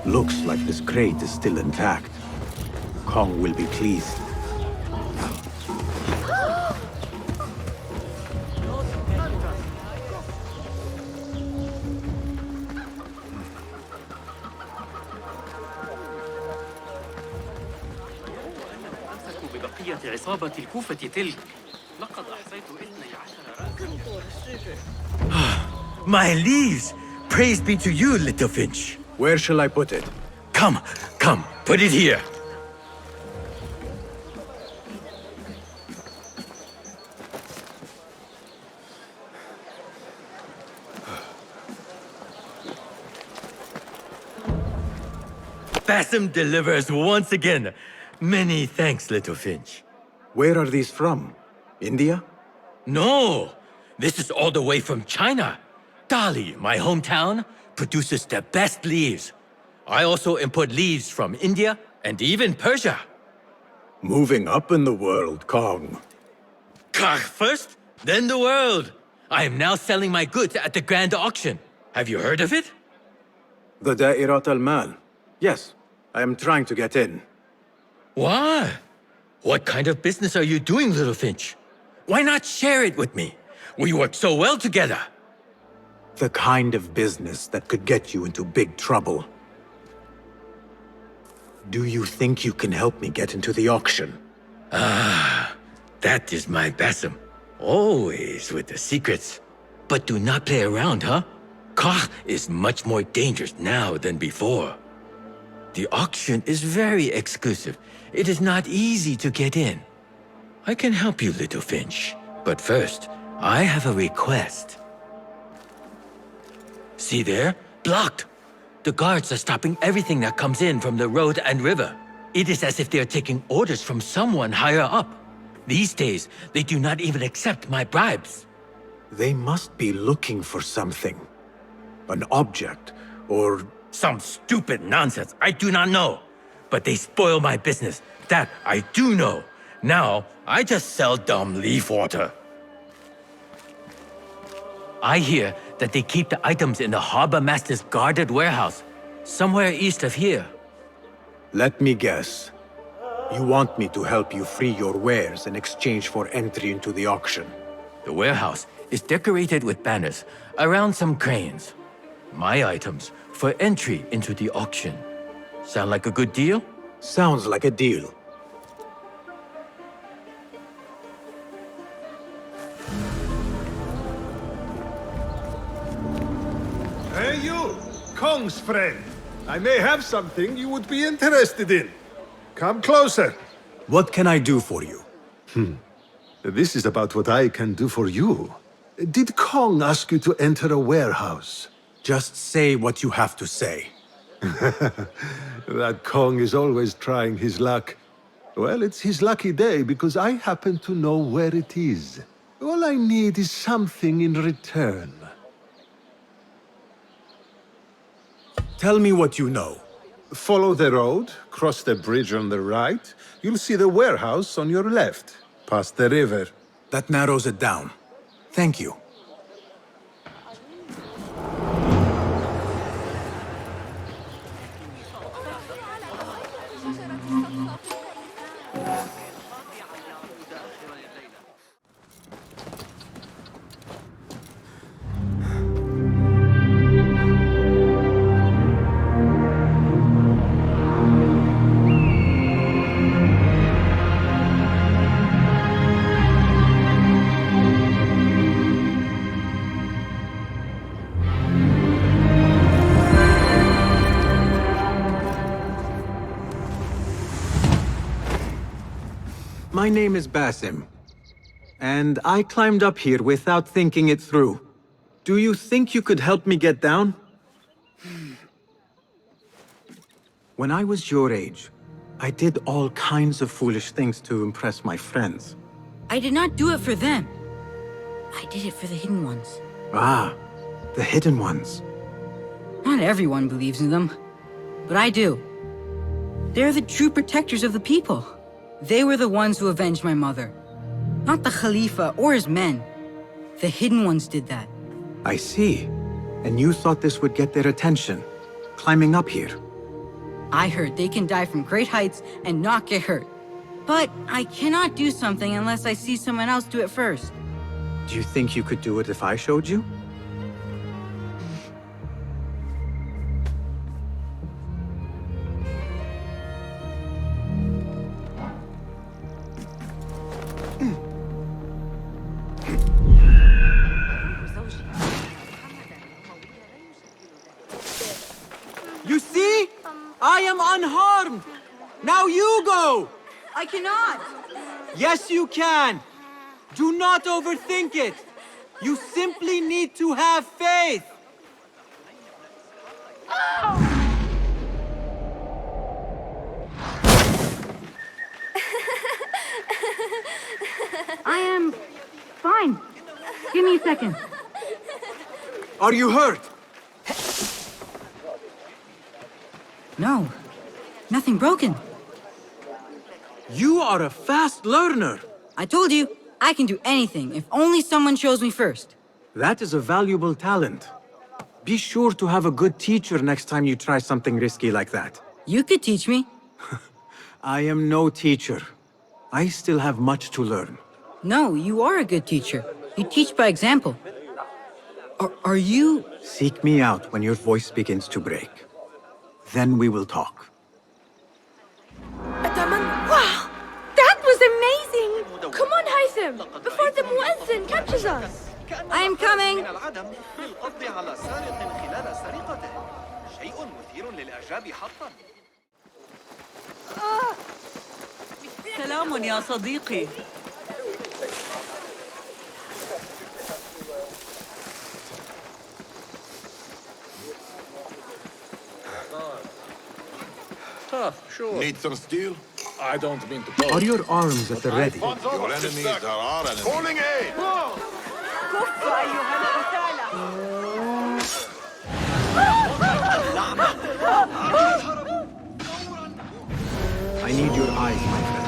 Looks like this crate is still intact. Kong will be pleased. بقية عصابة الكوفة تلك لقد أحصيت 12 رأسا. My leaves! Praise be to you, little Finch. Where shall I put it? Come, come, put it here. Basim delivers once again. Many thanks, little Finch. Where are these from? India? No! This is all the way from China. Dali, my hometown, produces the best leaves. I also import leaves from India and even Persia. Moving up in the world, Kong. First, then the world. I am now selling my goods at the grand auction. Have you heard of it? The Da'irat al-Mal. Yes, I am trying to get in. Why? What kind of business are you doing, little Finch? Why not share it with me? We work so well together. The kind of business that could get you into big trouble. Do you think you can help me get into the auction? Ah, that is my Basim. Always with the secrets. But do not play around, huh? Koch is much more dangerous now than before. The auction is very exclusive. It is not easy to get in. I can help you, little Finch. But first, I have a request. See there? Blocked. The guards are stopping everything that comes in from the road and river. It is as if they are taking orders from someone higher up. These days, they do not even accept my bribes. They must be looking for something. An object, or... Some stupid nonsense, I do not know. But they spoil my business, that I do know. Now, I just sell dumb leaf water. I hear that they keep the items in the harbor master's guarded warehouse, somewhere east of here. Let me guess. You want me to help you free your wares in exchange for entry into the auction. The warehouse is decorated with banners around some cranes. My items for entry into the auction. Sound like a good deal? Sounds like a deal. Hey you, Kong's friend. I may have something you would be interested in. Come closer. What can I do for you? This is about what I can do for you. Did Kong ask you to enter a warehouse? Just say what you have to say. That Kong is always trying his luck. Well, it's his lucky day because I happen to know where it is. All I need is something in return. Tell me what you know. Follow the road, cross the bridge on the right. You'll see the warehouse on your left, past the river. That narrows it down. Thank you. My name is Basim, and I climbed up here without thinking it through. Do you think you could help me get down? When I was your age, I did all kinds of foolish things to impress my friends. I did not do it for them. I did it for the hidden ones. Ah, the hidden ones. Not everyone believes in them, but I do. They're the true protectors of the people. They were the ones who avenged my mother. Not the Khalifa or his men. The hidden ones did that. I see. And you thought this would get their attention, climbing up here. I heard they can die from great heights and not get hurt. But I cannot do something unless I see someone else do it first. Do you think you could do it if I showed you? You see? I am unharmed! Now you go! I cannot! Yes, you can! Do not overthink it! You simply need to have faith! I am fine. Give me a second. Are you hurt? No, nothing broken. You are a fast learner. I told you, I can do anything if only someone shows me first. That is a valuable talent. Be sure to have a good teacher next time you try something risky like that. You could teach me. I am no teacher. I still have much to learn. No, you are a good teacher. You teach by example. Are you... Seek me out when your voice begins to break. Then we will talk. Wow! That was amazing! Come on, Haytham! Before the muezzin catches us! I am coming! سلام يا صديقي. Tough, sure. Need some steel? I don't mean to boast. Are your arms at the ready? Your enemies are our enemies. Calling aid! كف أيها القتالة. I need your eyes, my friend.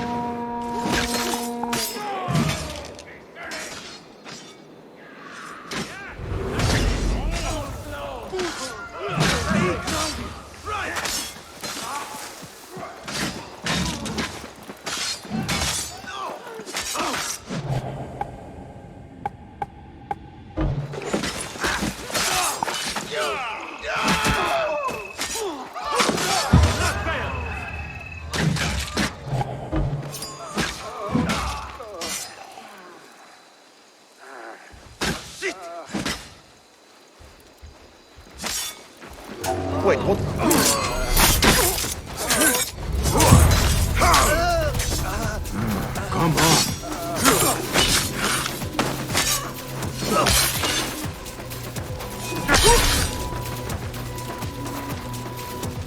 Wait, what? Come on.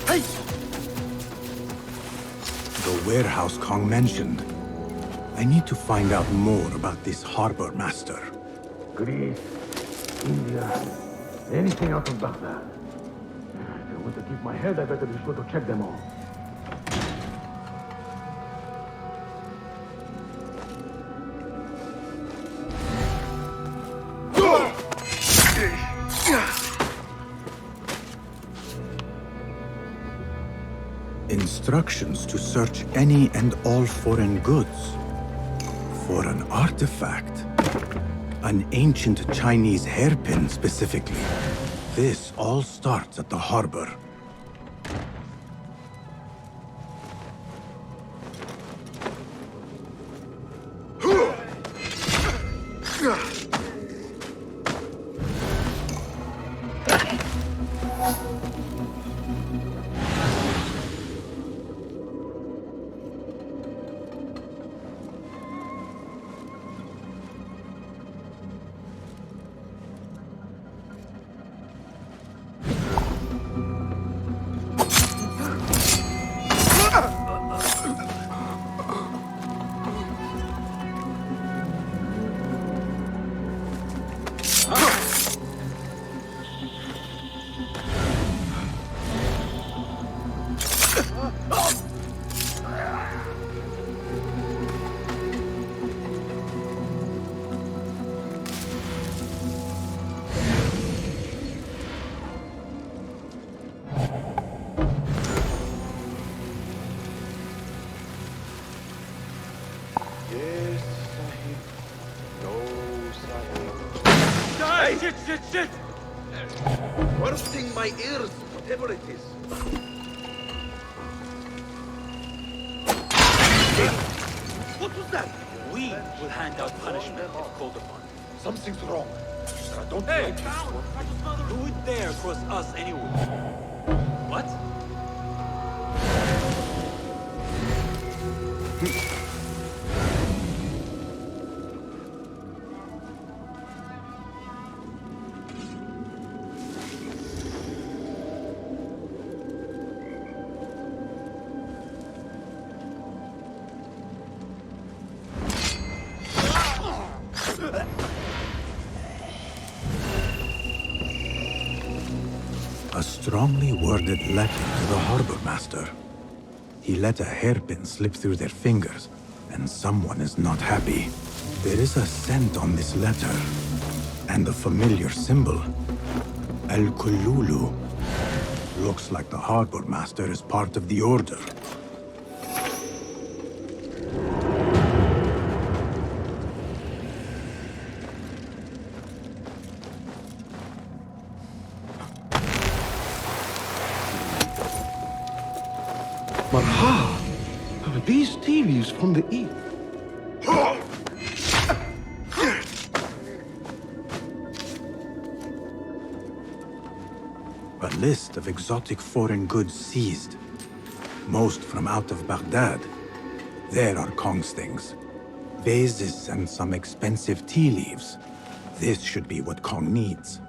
Hey! warehouse Kong mentioned. I need to find out more about this harbor master. Greece, India, anything out of Baghdad. If I want to keep my head, I better be sure to check them all. Instructions to search any and all foreign goods. For an artifact. An ancient Chinese hairpin specifically. This all starts at the harbor. Yes, Sahib. No, Sahib. Hey! Shit! Bursting my ears, whatever it is. What was that? We will hand out punishment if called upon. Something's wrong. I don't like this one. Who would dare cross us anyway? What? A strongly worded letter to the harbor master. He let a hairpin slip through their fingers, and someone is not happy. There is a scent on this letter, and a familiar symbol. Al-Kululu. Looks like the harbor master is part of the order. Marha! These tea leaves from the east. A list of exotic foreign goods seized. Most from out of Baghdad. There are Kong's things. Vases and some expensive tea leaves. This should be what Kong needs.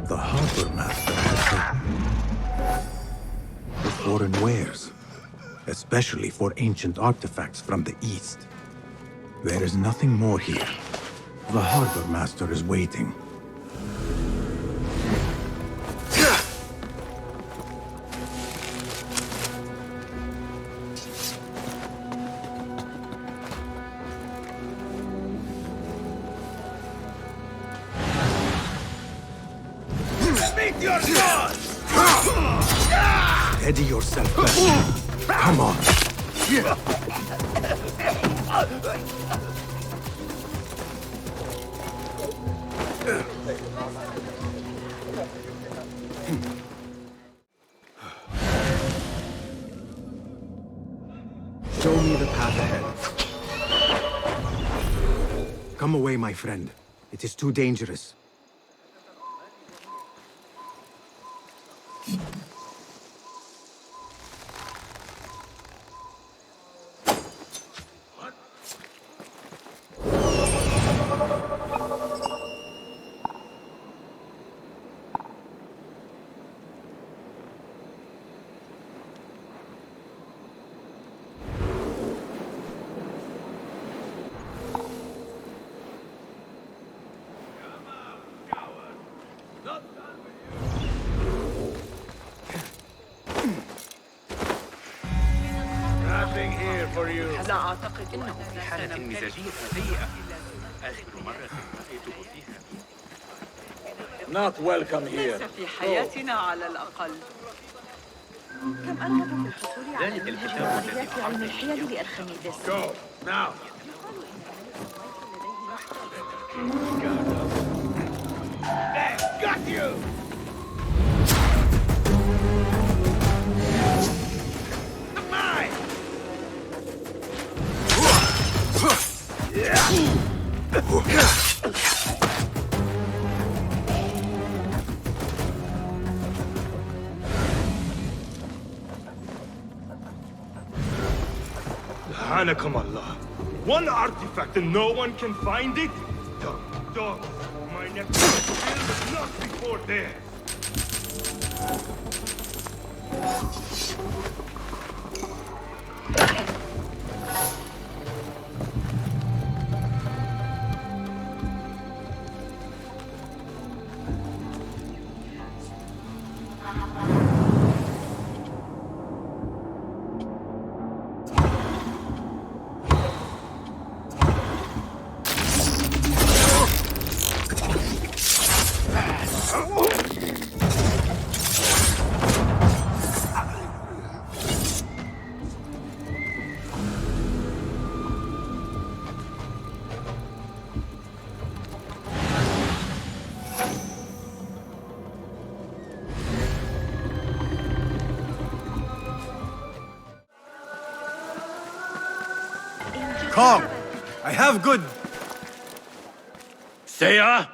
The harbor master has the foreign wares. Especially for ancient artifacts from the east. There is nothing more here. The harbor master is waiting. Meet your God! Steady yourself, Beth. Come on. Show me the path ahead. Come away, my friend. It is too dangerous. Nothing here for you. لا أعتقد أنه في حالة مزاجية سيئة. آخر مرة رأيته فيها. Not welcome here. ليس في حياتنا على الأقل. كم أرغب في الحصول على منهج نظريات علم الحيل لأرخميدس. Go, now. Hey, got you! Mine! Hanakum Allah. One artifact and no one can find it? Dog, my neck is filled with not before there. Come! I have good... Seiya?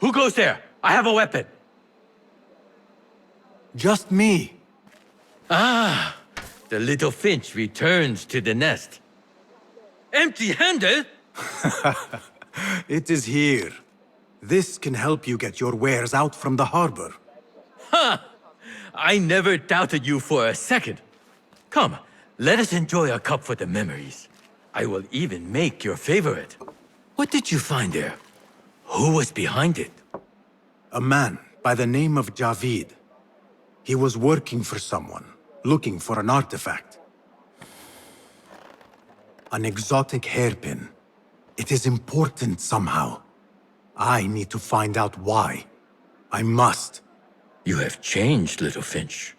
Who goes there? I have a weapon. Just me. Ah, the little finch returns to the nest. Empty-handed? It is here. This can help you get your wares out from the harbor. Ha! I never doubted you for a second. Come, let us enjoy a cup for the memories. I will even make your favorite. What did you find there? Who was behind it? A man by the name of Javid. He was working for someone, looking for an artifact. An exotic hairpin. It is important somehow. I need to find out why. I must. You have changed, little Finch.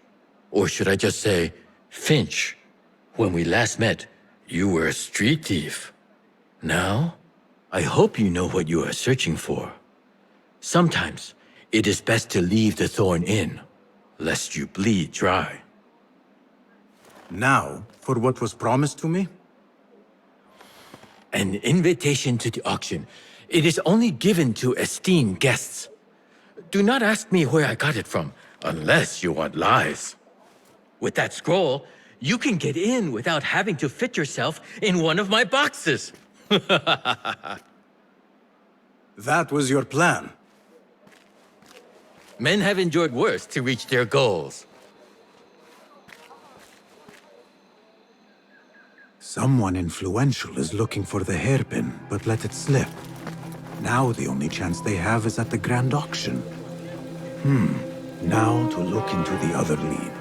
Or should I just say, Finch? When we last met, you were a street thief. Now, I hope you know what you are searching for. Sometimes, it is best to leave the thorn in, lest you bleed dry. Now, for what was promised to me? An invitation to the auction. It is only given to esteemed guests. Do not ask me where I got it from, unless you want lies. With that scroll, you can get in without having to fit yourself in one of my boxes. That was your plan. Men have endured worse to reach their goals. Someone influential is looking for the hairpin, but let it slip. Now the only chance they have is at the grand auction. Now to look into the other lead.